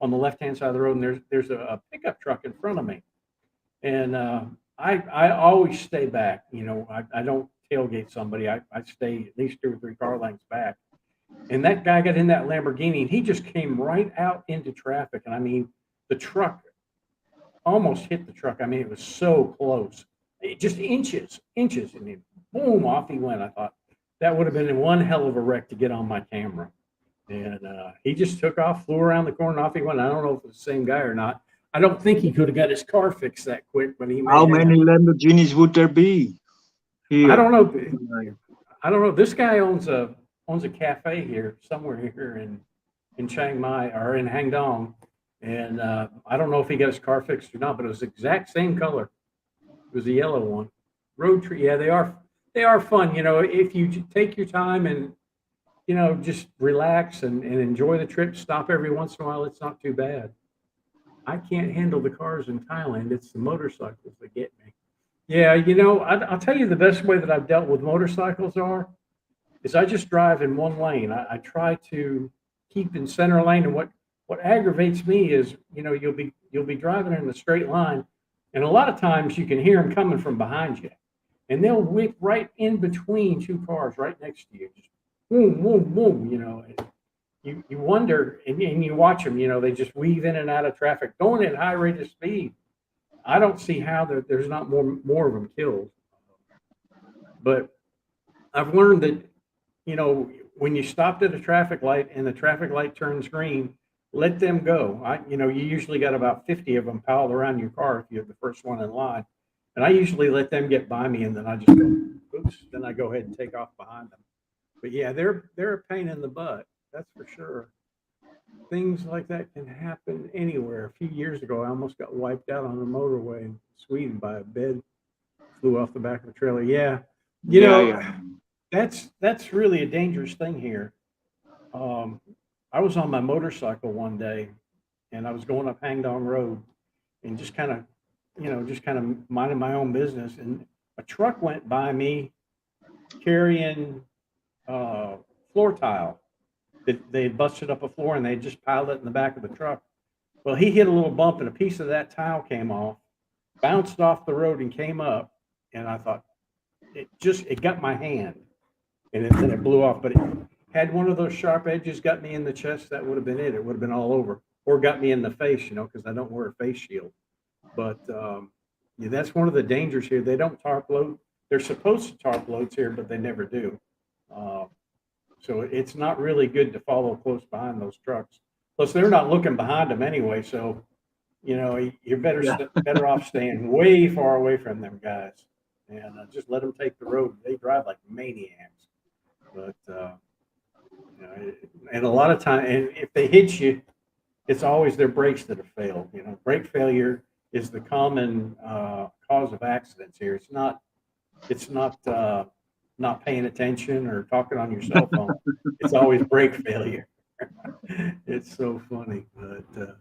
on the left-hand side of the road, and there's a pickup truck in front of me. And I always stay back. I don't tailgate somebody. I stay at least 2 or 3 car lengths back. And that guy got in that Lamborghini, and he just came right out into traffic. And I mean, the truck almost hit the truck. I mean, it was so close. Just inches. And then boom, off he went. I thought that would have been one hell of a wreck to get on my camera. And he just took off, flew around the corner, and off he went. I don't know if it's the same guy or not. I don't think he could have got his car fixed that quick, but he may How have. many Lamborghinis would there be here? I don't know. This guy owns a cafe here, somewhere here in Chiang Mai or in Hangdong. And I don't know if he got his car fixed or not, but it was the exact same color. It was a yellow one. Road tree. Yeah, they are fun. If you take your time and, just relax and enjoy the trip, stop every once in a while, it's not too bad. I can't handle the cars in Thailand. It's the motorcycles that get me. Yeah, I'll tell you the best way that I've dealt with motorcycles is I just drive in one lane. I try to keep in center lane, and what aggravates me is, you'll be driving in a straight line, and a lot of times you can hear them coming from behind you, and they'll whip right in between 2 cars right next to you, just boom, boom, boom. You wonder, and you watch them, they just weave in and out of traffic, going at high rate of speed. I don't see how there's not more of them killed. But I've learned that, when you stopped at a traffic light and the traffic light turns green, let them go. You usually got about 50 of them piled around your car if you're the first one in line. And I usually let them get by me, and then I just go, oops, then I go ahead and take off behind them. But yeah, they're a pain in the butt. That's for sure. Things like that can happen anywhere. A few years ago, I almost got wiped out on the motorway in Sweden by a bed. Flew off the back of a trailer. Yeah. That's really a dangerous thing here. I was on my motorcycle one day, and I was going up Hangdong Road and just kind of minding my own business. And a truck went by me carrying floor tile. They had busted up a floor, and they just piled it in the back of the truck. Well, he hit a little bump, and a piece of that tile came off, bounced off the road, and came up. And I thought, it got my hand, and then it blew off. But it had one of those sharp edges, got me in the chest. That would have been it. It would have been all over, or got me in the face, because I don't wear a face shield. But that's one of the dangers here. They don't tarp load. They're supposed to tarp loads here, but they never do. So it's not really good to follow close behind those trucks. Plus, they're not looking behind them anyway. So, you're better off staying way far away from them guys, and just let them take the road. They drive like maniacs. But and a lot of time, and if they hit you, it's always their brakes that have failed. Brake failure is the common cause of accidents here. It's not paying attention or talking on your cell phone. It's always brake failure. It's so funny, but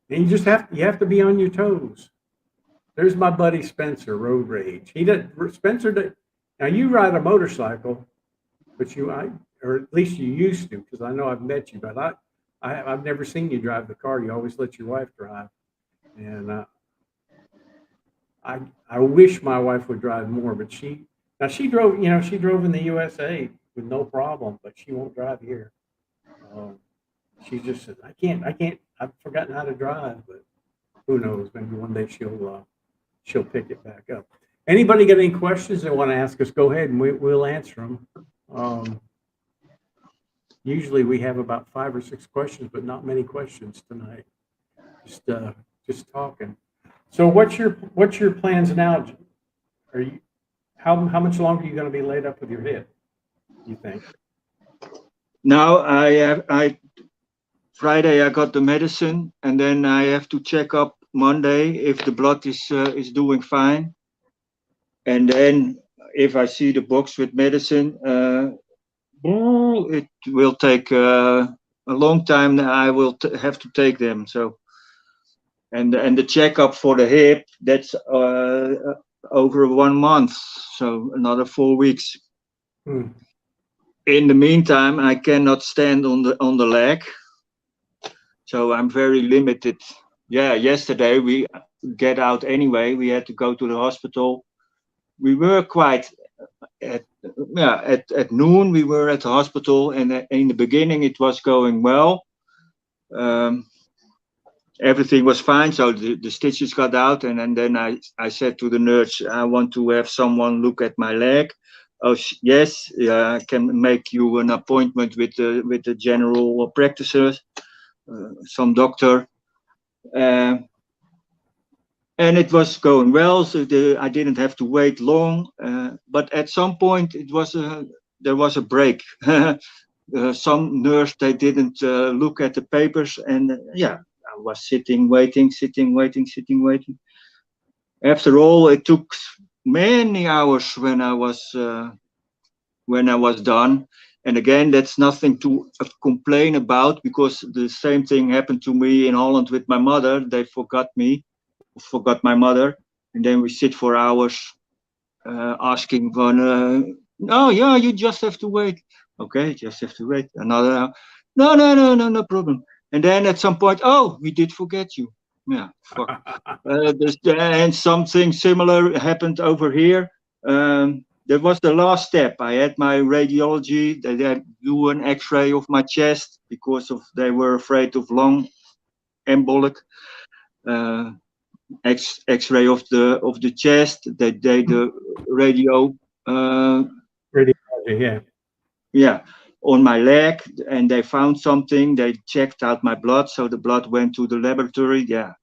and you have to be on your toes. There's my buddy Spencer, Road Rage. Now you ride a motorcycle, but or at least you used to, because I know I've met you, but I've never seen you drive the car. You always let your wife drive, and I wish my wife would drive more, but she drove in the USA with no problem, but she won't drive here. She just says, I can't, I've forgotten how to drive, but who knows, maybe one day she'll pick it back up. Anybody got any questions they want to ask us, go ahead and we'll answer them. Usually we have about 5 or 6 questions, but not many questions tonight. Just talking. So what's your plans now? How much longer are you going to be laid up with your hip? you think? Now Friday I got the medicine, and then I have to check up Monday if the blood is doing fine, and then if I see the box with medicine, it will take a long time. That I will have to take them. So, and the checkup for the hip, that's over 1 month, so another 4 weeks. Hmm. In the meantime, I cannot stand on the leg, so I'm very limited. Yeah, yesterday we get out anyway. We had to go to the hospital. We were quite at noon. We were at the hospital, and in the beginning it was going well. Everything was fine, so the stitches got out, and then I said to the nurse, I want to have someone look at my leg. Oh yes, I can make you an appointment with the general practitioner, some doctor. And it was going well, so I didn't have to wait long. But at some point, there was a break. Some nurse, they didn't look at the papers, and I was sitting, waiting. After all, it took many hours when I was done. And again, that's nothing to complain about, because the same thing happened to me in Holland with my mother. They forgot my mother, and then we sit for hours asking for oh yeah, you just have to wait. Okay, just have to wait another hour. No problem. And then at some point, oh, we did forget you. Yeah, fuck. And something similar happened over here. That was the last step. I had my radiology. They had do an X-ray of my chest because they were afraid of lung embolic. X-ray of the chest. They did the radio. Radiology, Yeah, on my leg, and they found something. They checked out my blood, so the blood went to the laboratory. Yeah,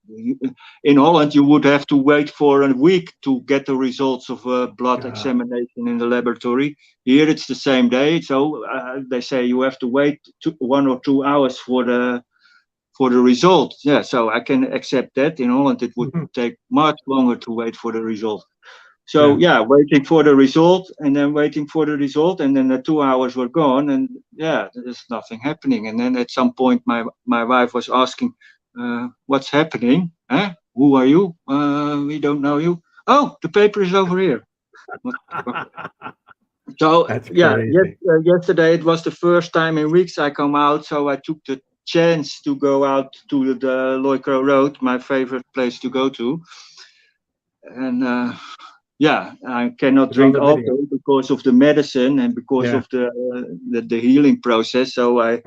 in Holland you would have to wait for a week to get the results of a blood examination in the laboratory. Here it's the same day, so they say you have to wait 1 or 2 hours for the result. Yeah, so I can accept that. In Holland it would take much longer to wait for the result. So waiting for the result, and then waiting for the result, and then the 2 hours were gone, and there's nothing happening. And then at some point, my wife was asking, "What's happening? Huh? Who are you? We don't know you. Oh, the paper is over here." So That's crazy. yesterday it was the first time in weeks I come out, so I took the chance to go out to the Loikro Road, my favorite place to go to, and. I cannot drink alcohol because of the medicine and because of the healing process. So I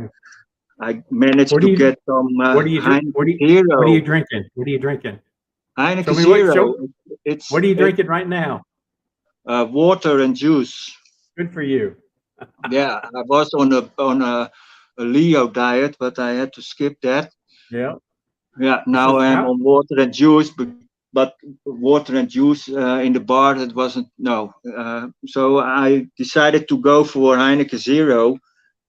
managed to get some Heineken Zero. What are you drinking? What are you drinking? Heineken Zero. What are you drinking right now? Water and juice. Good for you. Yeah, I was on a Leo diet, but I had to skip that. Yeah. Yeah, now I'm on water and juice, but water and juice in the bar, it wasn't, no. So I decided to go for Heineken Zero,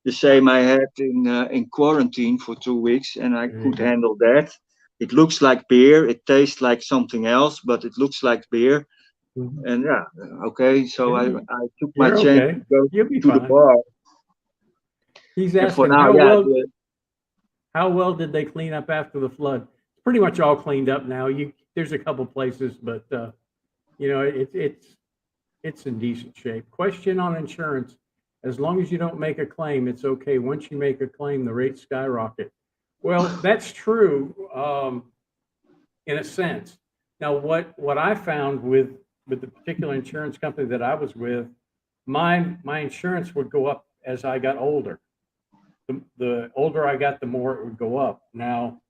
the same I had in quarantine for 2 weeks, and I could handle that. It looks like beer, it tastes like something else, but it looks like beer. And so I took my chance to go to the bar. He's asking how well did they clean up after the flood? It's pretty much all cleaned up now. There's a couple places, but it's in decent shape. Question on insurance: as long as you don't make a claim, it's okay. Once you make a claim, the rates skyrocket. Well, that's true in a sense. Now, what I found with the particular insurance company that I was with, my insurance would go up as I got older. The older I got, the more it would go up. Now,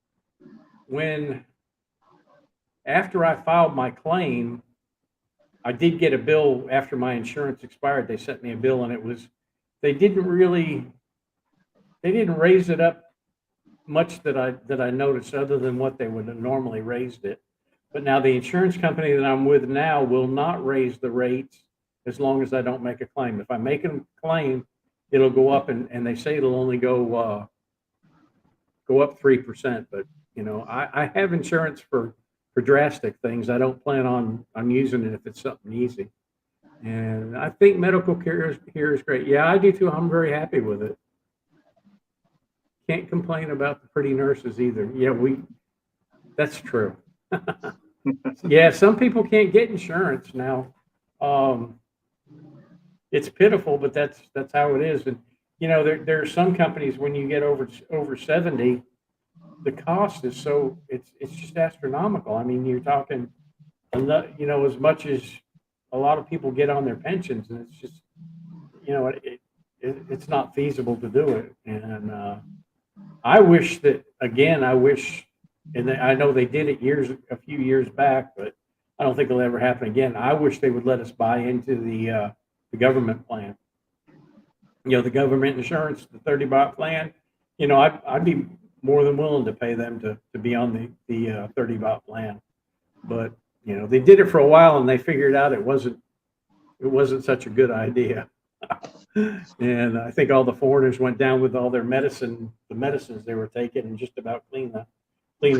after I filed my claim, I did get a bill after my insurance expired. They sent me a bill, and they didn't raise it up much that I noticed, other than what they would have normally raised it. But now the insurance company that I'm with now will not raise the rates as long as I don't make a claim. If I make a claim, it'll go up, and they say it'll only go up 3%. But I have insurance for drastic things. I don't plan on using it if it's something easy. And I think medical care here is great. Yeah, I do too. I'm very happy with it. Can't complain about the pretty nurses either. Yeah, that's true. Yeah, some people can't get insurance now. It's pitiful, but that's how it is. And there are some companies, when you get over 70, the cost is it's just astronomical. I mean, you're talking, as much as a lot of people get on their pensions, and it's just, it's not feasible to do it. And I wish, and I know they did it a few years back, but I don't think it'll ever happen again. I wish they would let us buy into the government plan. The government insurance, the 30-baht plan. I'd be more than willing to pay them to be on the 30-baht plan. But they did it for a while, and they figured out it wasn't such a good idea. And I think all the foreigners went down with all their medicines they were taking, and just about clean the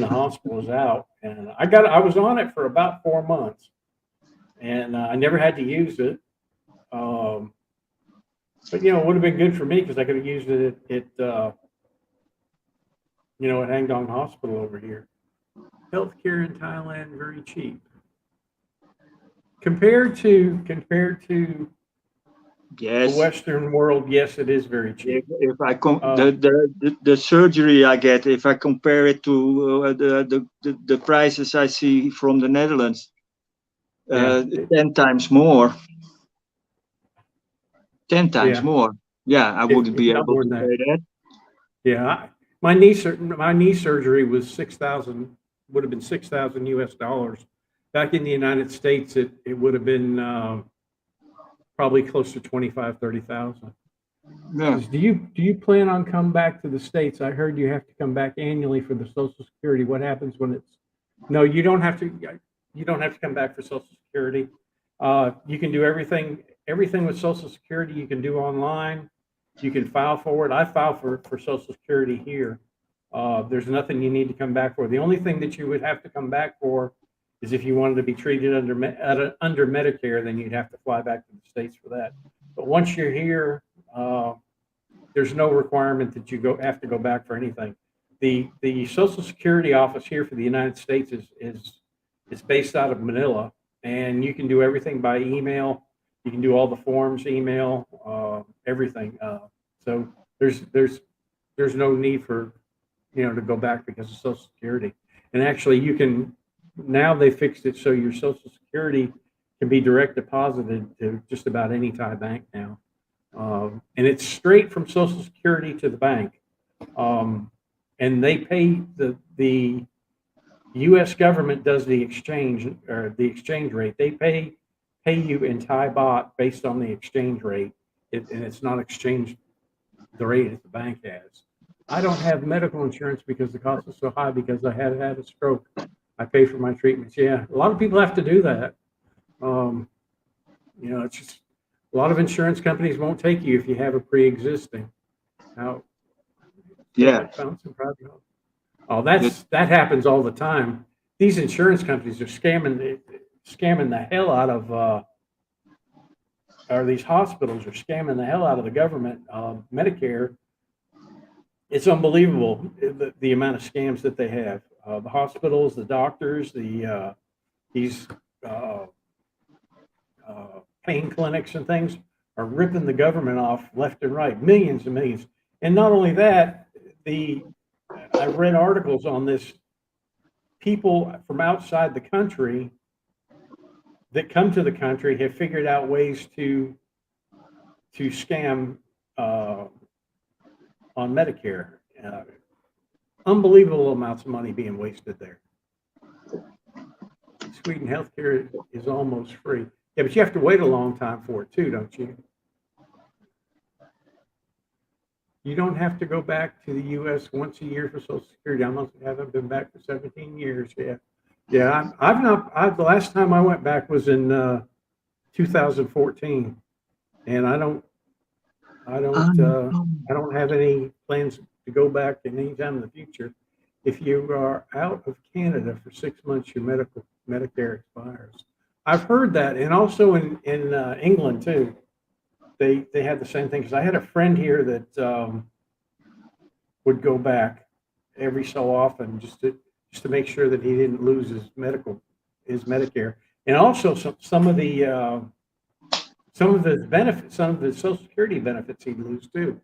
hospitals out. And I was on it for about 4 months, and I never had to use it. But it would have been good for me, because I could have used it at Hang Dong Hospital over here. Healthcare in Thailand, very cheap. Compared to Yes. the Western world, yes, it is very cheap. If I the surgery I get, if I compare it to the prices I see from the Netherlands, 10 times more. 10 times more. Yeah, I wouldn't be able to pay that. Yeah, my knee surgery was would have been $6,000 US. Back in the United States, it would have been probably close to 25,000, 30,000. Yeah. Do you plan on coming back to the States? I heard you have to come back annually for the Social Security. What happens when it's? No, you don't have to. You don't have to come back for Social Security. You can do everything with Social Security. You can do online. You can file for it. I file for Social Security here. There's nothing you need to come back for. The only thing that you would have to come back for is if you wanted to be treated under Medicare, then you'd have to fly back to the States for that. But once you're here, there's no requirement that you have to go back for anything. The Social Security office here for the United States is based out of Manila, and you can do everything by email. You can do all the forms, email, everything. So there's no need for to go back because of Social Security. And actually, you can now they fixed it so your Social Security can be direct deposited to just about any Thai bank now, and it's straight from Social Security to the bank. And they pay the U.S. government does the exchange rate. They pay you in Thai baht based on the exchange rate, and it's not exchanged the rate that the bank has. I don't have medical insurance because the cost is so high because I had a stroke. I pay for my treatments. Yeah, a lot of people have to do that. It's just a lot of insurance companies won't take you if you have a pre-existing. Now, yeah. Oh, that happens all the time. These insurance companies are scamming the hell out of, or these hospitals are scamming the hell out of the government, Medicare. It's unbelievable the amount of scams that they have. The hospitals, the doctors, these pain clinics and things are ripping the government off left and right, millions and millions. And not only that, I read articles on this. People from outside the country that come to the country have figured out ways to scam on Medicare. Unbelievable amounts of money being wasted there. Sweden healthcare is almost free. Yeah, but you have to wait a long time for it too, don't you? You don't have to go back to the U.S. once a year for Social Security. I haven't been back for 17 years. Yeah. I've not. The last time I went back was in 2014, and I Um, don't have any plans to go back anytime in the future. If you are out of Canada for 6 months, your Medicare expires. I've heard that, and also in England too. They had the same thing. Because I had a friend here that would go back every so often just to make sure that he didn't lose his Medicare, and also some of his benefits, some of the Social Security benefits he'd lose too.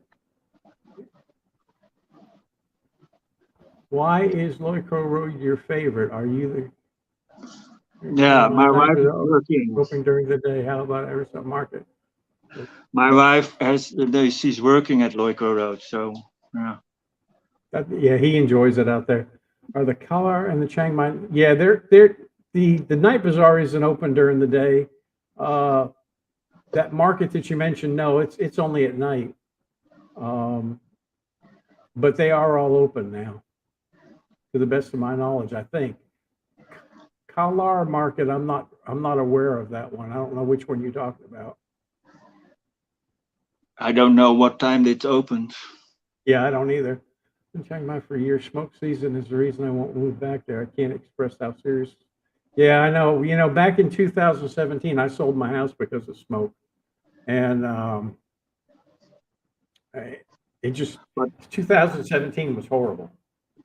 Why is Loico Road your favorite? Are you yeah, my night wife is is working. open during the day? How about Everett Market? My wife she's working at Loico Road, so yeah. Yeah, he enjoys it out there. Are the Kalar and the Chiang Mai? Yeah, the night bazaar isn't open during the day. That market that you mentioned, no, it's only at night. Um, but they are all open now, to the best of my knowledge, I think. Kalar Market, I'm not aware of that one. I don't know which one you're talking about. I don't know what time it's opened. Yeah, I don't either. Been Chiang Mai for years. Smoke season is the reason I won't move back there. I can't express how serious. Yeah, I know. Back in 2017, I sold my house because of smoke, and it just But 2017 was horrible.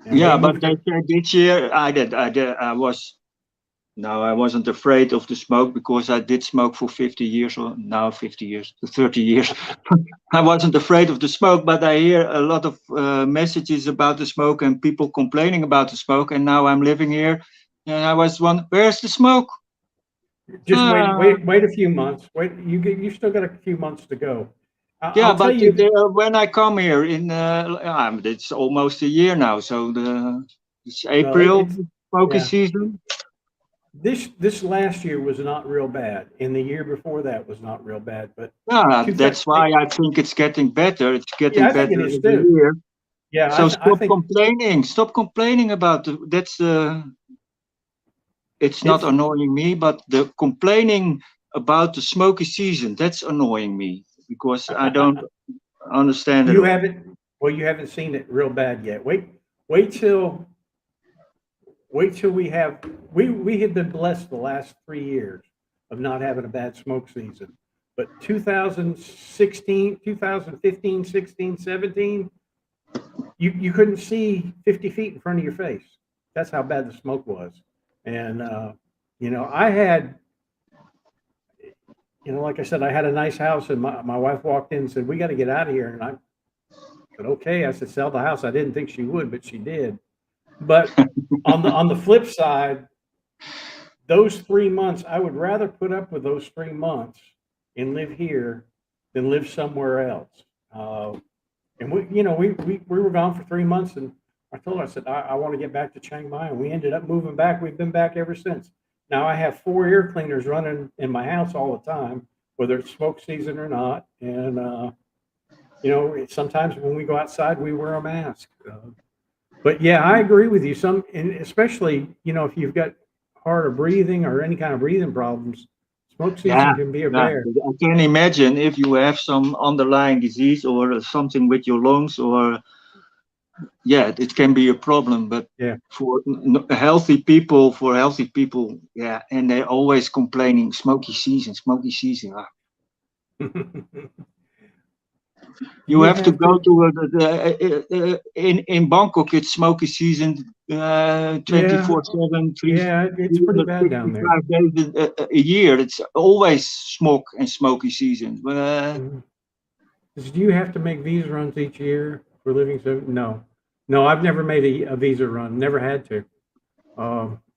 And we yeah, but moved they to, said this year I wasn't afraid of the smoke because I did smoke for 50 years, or now 50 years, 30 years. I wasn't afraid of the smoke, but I hear a lot of messages about the smoke and people complaining about the smoke. And now I'm living here, and I was wondering, where's the smoke? just Ah, wait a few months. You still got a few months to go. yeah, I'll tell but you that, when I come here it's almost a year now. So it's no, April, it's smoky yeah. season. This last year was not real bad, and the year before that was not real bad. But Yeah, two that's why I think it's getting better. It's yeah, getting I think it better is every too. year. Yeah, So I stop think complaining. Stop complaining about that's it's not it's annoying me, but the complaining about the smoky season, that's annoying me because I don't understand it you all. haven't you haven't seen it real bad yet. Wait till we have been blessed the last 3 years of not having a bad smoke season. But 2016, 2015, 16, 17, you couldn't see 50 feet in front of your face. That's how bad the smoke was. And I had, like I said, I had a nice house, and my wife walked in and said, "We got to get out of here." And I said, "Okay." I said, "Sell the house." I didn't think she would, but she did. But on the flip side, those 3 months, I would rather put up with those 3 months and live here than live somewhere else. And we were gone for 3 months, and I told her, I said, I want to get back to Chiang Mai, and we ended up moving back. We've been back ever since. Now I have 4 air cleaners running in my house all the time, whether it's smoke season or not. And sometimes when we go outside, we wear a mask. But yeah, I agree with you. And especially, if you've got harder breathing or any kind of breathing problems, smoke Yeah, season can be a yeah. bear. I can imagine if you have some underlying disease or something with your lungs, or yeah, it can be a problem. But Yeah. for healthy people, yeah, and they're always complaining, smoky season, smoky season. Do You you have to have go to? to in Bangkok. It's smoky season, Yeah, 24/7, yeah, it's pretty bad down there. 365 days a year. It's always smoke and smoky season. Mhm. Do you have to make visa runs each year for living? So no, I've never made a visa run. Never had to.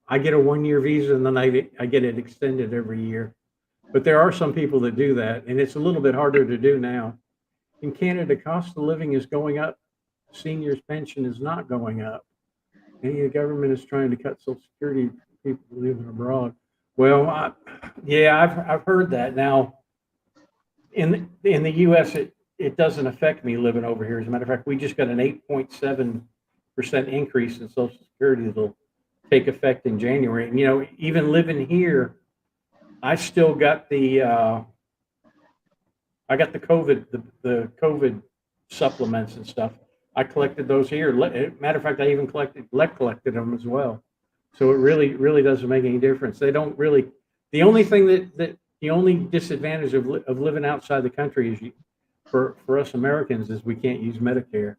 I get a 1 year visa, and then I get it extended every year. But there are some people that do that, and it's a little bit harder to do now. In Canada, cost of living is going up. Seniors' pension is not going up. And the government is trying to cut Social Security for people living abroad. Well, yeah, I've heard that. Now, in the U.S., it doesn't affect me living over here. As a matter of fact, we just got an 8.7% increase in Social Security that'll take effect in January. And even living here, I still got the I got the COVID supplements and stuff. I collected those here. Matter of fact, I even collected them as well. So it really doesn't make any difference. They don't really. The only thing the only disadvantage of living outside the country is for us Americans is we can't use Medicare.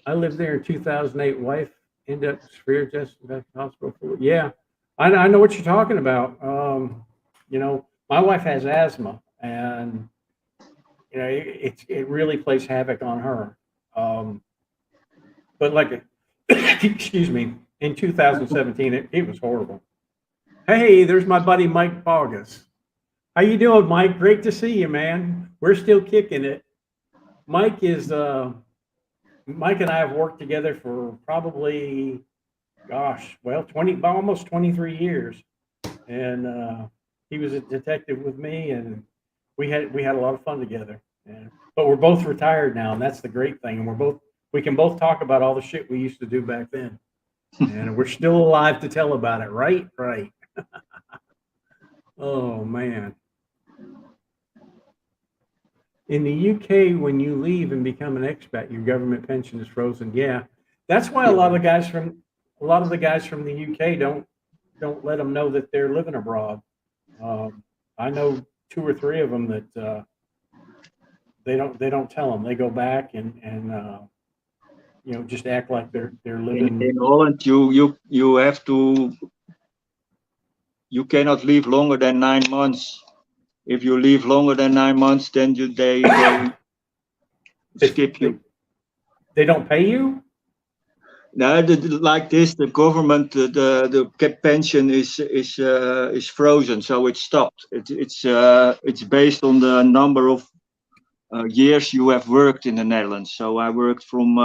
I lived there in 2008. Wife ended up severe adjusted back to hospital. Yeah, I know what you're talking about. You know, my wife has asthma, and you know it really plays havoc on her. But like, excuse me, in 2017, it was horrible. Hey, there's my buddy Mike Bogus. How you doing, Mike? Great to see you, man. We're still kicking it. Mike is Mike and I have worked together for probably, gosh, well, almost 23 years, and he was a detective with me, and we had a lot of fun together. And, but we're both retired now, and that's the great thing. And we can both talk about all the shit we used to do back then, and we're still alive to tell about it. Right. Oh man. In the UK, when you leave and become an expat, your government pension is frozen. Yeah, that's why a lot of the guys from the UK don't let them know that they're living abroad. I know 2 or 3 of them that they don't tell them. They go back and you know, just act like they're living. In Holland, you have to. You cannot leave longer than 9 months. If you leave longer than 9 months, then they skip you. They don't pay you? No, like this, the government, the pension is frozen, so it's stopped. It's based on the number of years you have worked in the Netherlands. So I worked from,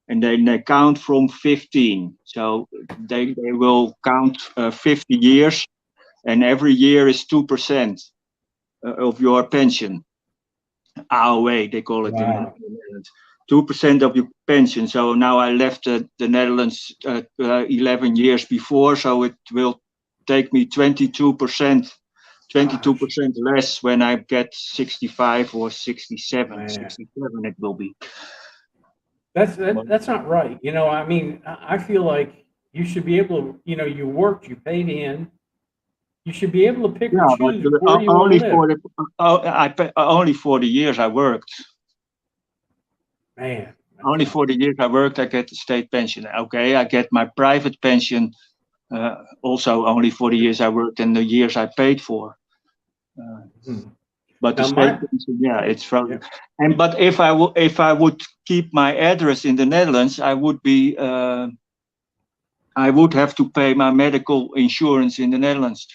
and they count from 15. So they will count 50 years, and every year is 2%. Of your pension. AOW, they call it in the Netherlands. 2% of your pension. So now I left the Netherlands 11 years before, so it will take me 22% less when I get 65 or 67. 67 it will be. That's not right. You know, I mean, I feel like you should be able to, you know, you worked, you paid in. You should be able to pick and choose where you want to live. Only for the years I worked. Man. Only for the years I worked, I get the state pension. Okay, I get my private pension also only for the years I worked and the years I paid for. But the state pension, yeah, it's frozen. Yeah. But if I would keep my address in the Netherlands, I would have to pay my medical insurance in the Netherlands.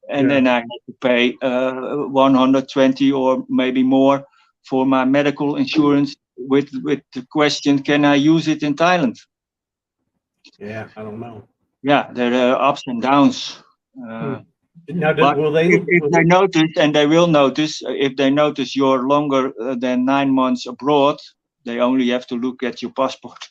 And then I had to pay 120 or maybe more for my medical insurance with the question, can I use it in Thailand? Yeah, I don't know. Yeah, there are ups and downs. Now, if they notice, and they will notice, if they notice you're longer than 9 months abroad, they only have to look at your passport.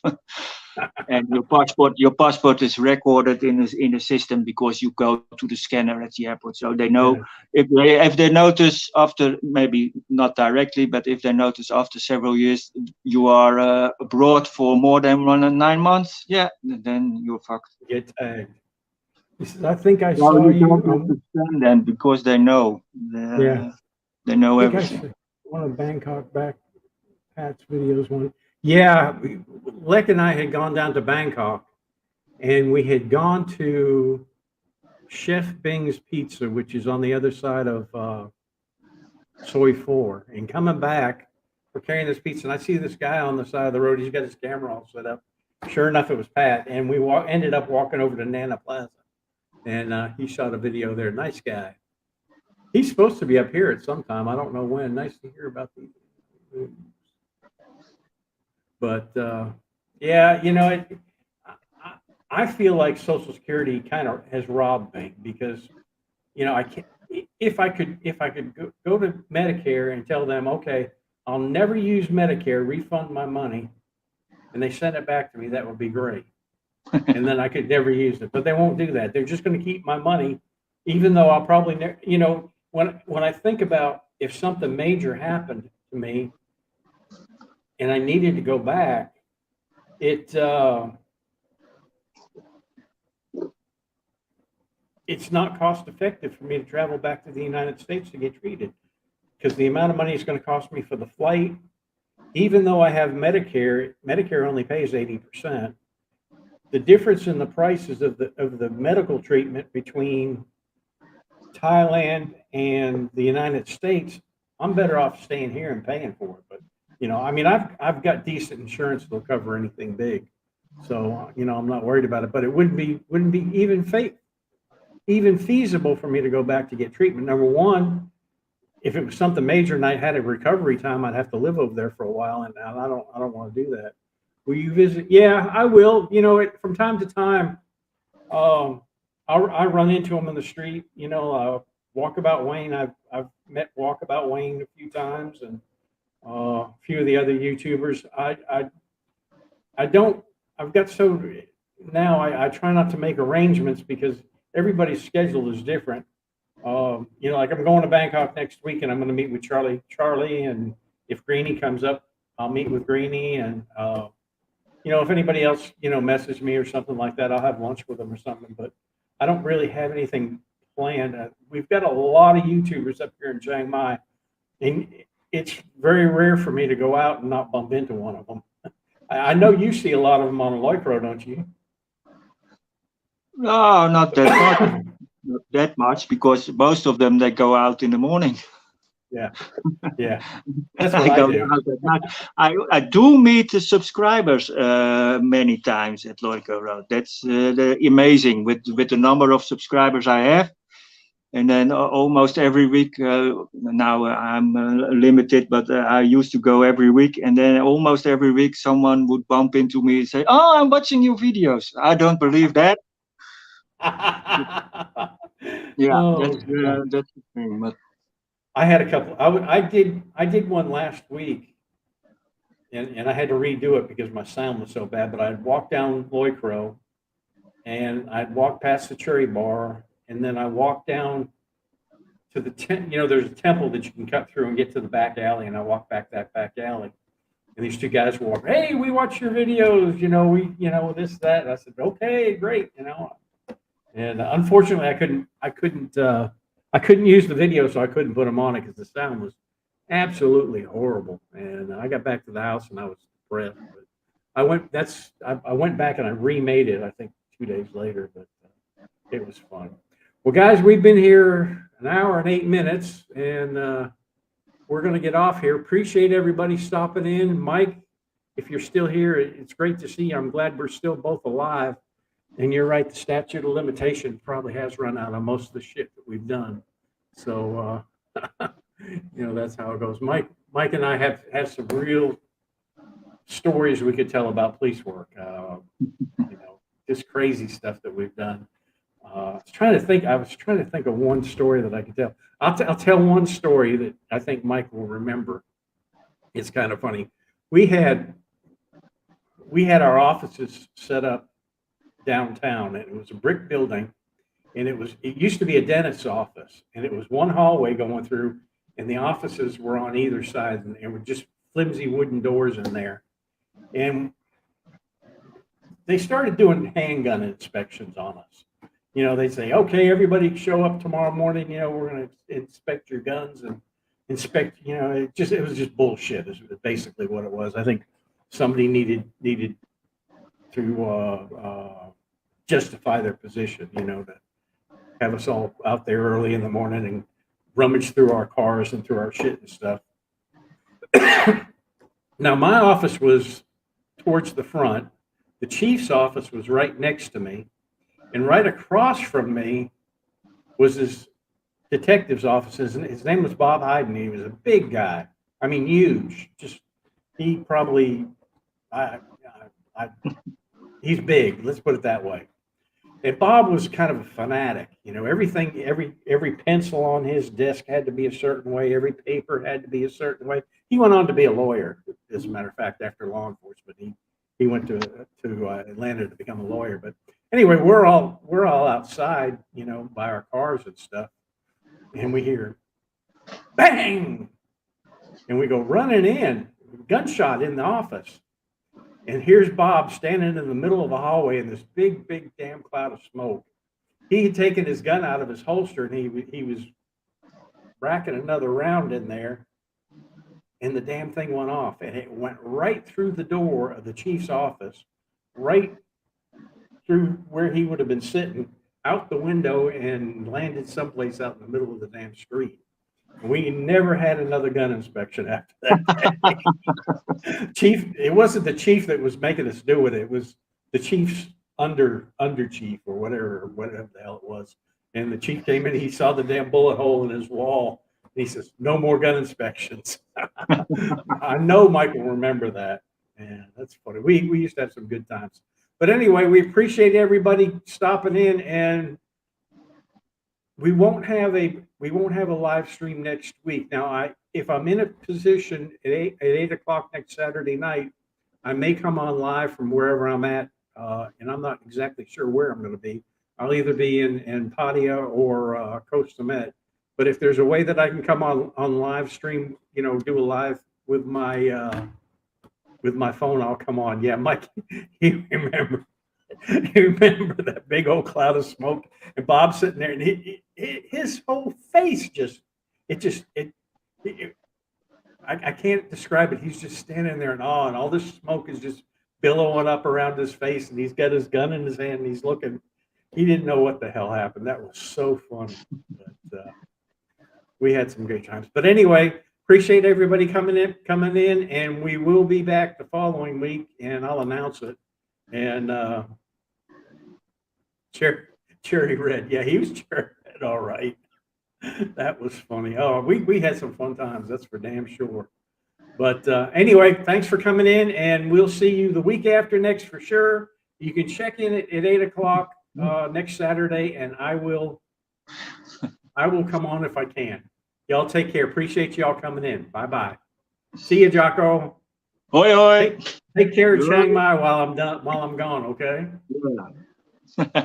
And your passport is recorded in the system because you go to the scanner at the airport. So they know if they notice after, maybe not directly, but if they notice after several years you are abroad for more than 9 months, yeah, then you're fucked. Get tagged. I think I saw you. Don't understand them because they know. They know everything. One of Bangkok Pat's videos. Yeah, Lek and I had gone down to Bangkok, and we had gone to Chef Bing's Pizza, which is on the other side of Soi 4. And coming back, we're carrying this pizza, and I see this guy on the side of the road. He's got his camera all set up. Sure enough, it was Pat, and we ended up walking over to Nana Plaza, and he shot a video there. Nice guy. He's supposed to be up here at some time. I don't know when. Nice to hear about these. But yeah, you know, I feel like Social Security kind of has robbed me because, you know, I can't. If I could go to Medicare and tell them, okay, I'll never use Medicare, refund my money, and they send it back to me, that would be great. And then I could never use it. But they won't do that. They're just going to keep my money, even though I'll probably, you know, when I think about if something major happened to me and I needed to go back, it's not cost effective for me to travel back to the United States to get treated because the amount of money it's going to cost me for the flight, even though I have Medicare, Medicare only pays 80%. The difference in the prices of the medical treatment between Thailand and the United States, I'm better off staying here and paying for it. But I mean, I've got decent insurance that'll cover anything big, so I'm not worried about it. But it wouldn't be even feasible for me to go back to get treatment. Number one, if it was something major and I had a recovery time, I'd have to live over there for a while, and I don't want to do that. Will you visit? Yeah, I will. From time to time, I run into them in the street. Walkabout Wayne. I've met Walkabout Wayne a few times, and a few of the other YouTubers. I don't. I've got so now. I try not to make arrangements because everybody's schedule is different. Like I'm going to Bangkok next week, and I'm going to meet with Charlie, and if Greenie comes up, I'll meet with Greenie, and if anybody else, message me or something like that, I'll have lunch with them or something. But I don't really have anything planned. We've got a lot of YouTubers up here in Chiang Mai, and it's very rare for me to go out and not bump into one of them. I know you see a lot of them on Loicro, don't you? No, not that much. Not that much, because most of them, they go out in the morning. Yeah, that's what I do. I do meet the subscribers many times at Loico Road. That's amazing with the number of subscribers I have. And then almost every week, now I'm limited, but I used to go every week. And then almost every week, someone would bump into me and say, "Oh, I'm watching your videos." I don't believe that. Yeah, that's the thing. But I had a couple. I did one last week, and I had to redo it because my sound was so bad. But I'd walk down Loicro, and I'd walk past the Cherry Bar, and then I walked down to the there's a temple that you can cut through and get to the back alley, and I walked back that back alley, and these two guys were walking. "Hey, we watch your videos. This, that." And I said, "Okay, great." And unfortunately, I couldn't use the video, so I couldn't put them on it because the sound was absolutely horrible. And I got back to the house and I was depressed. But I went back and I remade it, I think 2 days later, but it was fun. Well, guys, we've been here an hour and 8 minutes, and we're going to get off here. Appreciate everybody stopping in. Mike, if you're still here, it's great to see you. I'm glad we're still both alive. And you're right, the statute of limitation probably has run out on most of the shit that we've done. So, that's how it goes. Mike and I have some real stories we could tell about police work. Just crazy stuff that we've done. I was trying to think of one story that I could tell. I'll tell one story that I think Mike will remember. It's kind of funny. We had our offices set up downtown, and it was a brick building, and it used to be a dentist's office, and it was one hallway going through, and the offices were on either side, and there were just flimsy wooden doors in there. And they started doing handgun inspections on us. They say, "Okay, everybody show up tomorrow morning, we're going to inspect your guns and inspect," it was just bullshit is basically what it was. I think somebody needed to justify their position, to have us all out there early in the morning and rummage through our cars and through our shit and stuff. Now, my office was towards the front. The chief's office was right next to me. And right across from me was this detective's office. His name was Bob Hyden. He was a big guy. I mean, huge. He probably, he's big. Let's put it that way. And Bob was kind of a fanatic. Everything, every pencil on his desk had to be a certain way. Every paper had to be a certain way. He went on to be a lawyer, as a matter of fact, after law enforcement. He went to Atlanta to become a lawyer. But anyway, we're all outside, by our cars and stuff. And we hear, bang, and we go running in, gunshot in the office. And here's Bob standing in the middle of a hallway in this big, big damn cloud of smoke. He had taken his gun out of his holster and he was racking another round in there, and the damn thing went off, and it went right through the door of the chief's office, right through where he would have been sitting, out the window, and landed someplace out in the middle of the damn street. We never had another gun inspection after that. Chief, it wasn't the chief that was making us do it. It was the chief's under chief or whatever the hell it was. And the chief came in, he saw the damn bullet hole in his wall. And he says, no more gun inspections. I know Mike will remember that. Yeah, that's funny. We used to have some good times. But anyway, we appreciate everybody stopping in, and we won't have a live stream next week. Now, if I'm in a position at 8 o'clock next Saturday night, I may come on live from wherever I'm at, and I'm not exactly sure where I'm going to be. I'll either be in Pattaya or Costa Met. But if there's a way that I can come on live stream, do a live with my phone, I'll come on. Yeah, Mike, you remember that big old cloud of smoke, and Bob sitting there, and his whole face I can't describe it. He's just standing there in awe, and all this smoke is just billowing up around his face, and he's got his gun in his hand, and he's looking. He didn't know what the hell happened. That was so funny. But, we had some great times. But anyway, appreciate everybody coming in, and we will be back the following week, and I'll announce it. And Cherry Red, yeah, he was Cherry Red, all right. That was funny. Oh, we had some fun times, that's for damn sure. But anyway, thanks for coming in, and we'll see you the week after next for sure. You can check in at 8 o'clock next Saturday, and I will come on if I can. Y'all take care. Appreciate y'all coming in. Bye-bye. See you, Jocko. Hoi, hoi. Take care of Chiang Mai while I'm gone, okay? Yeah.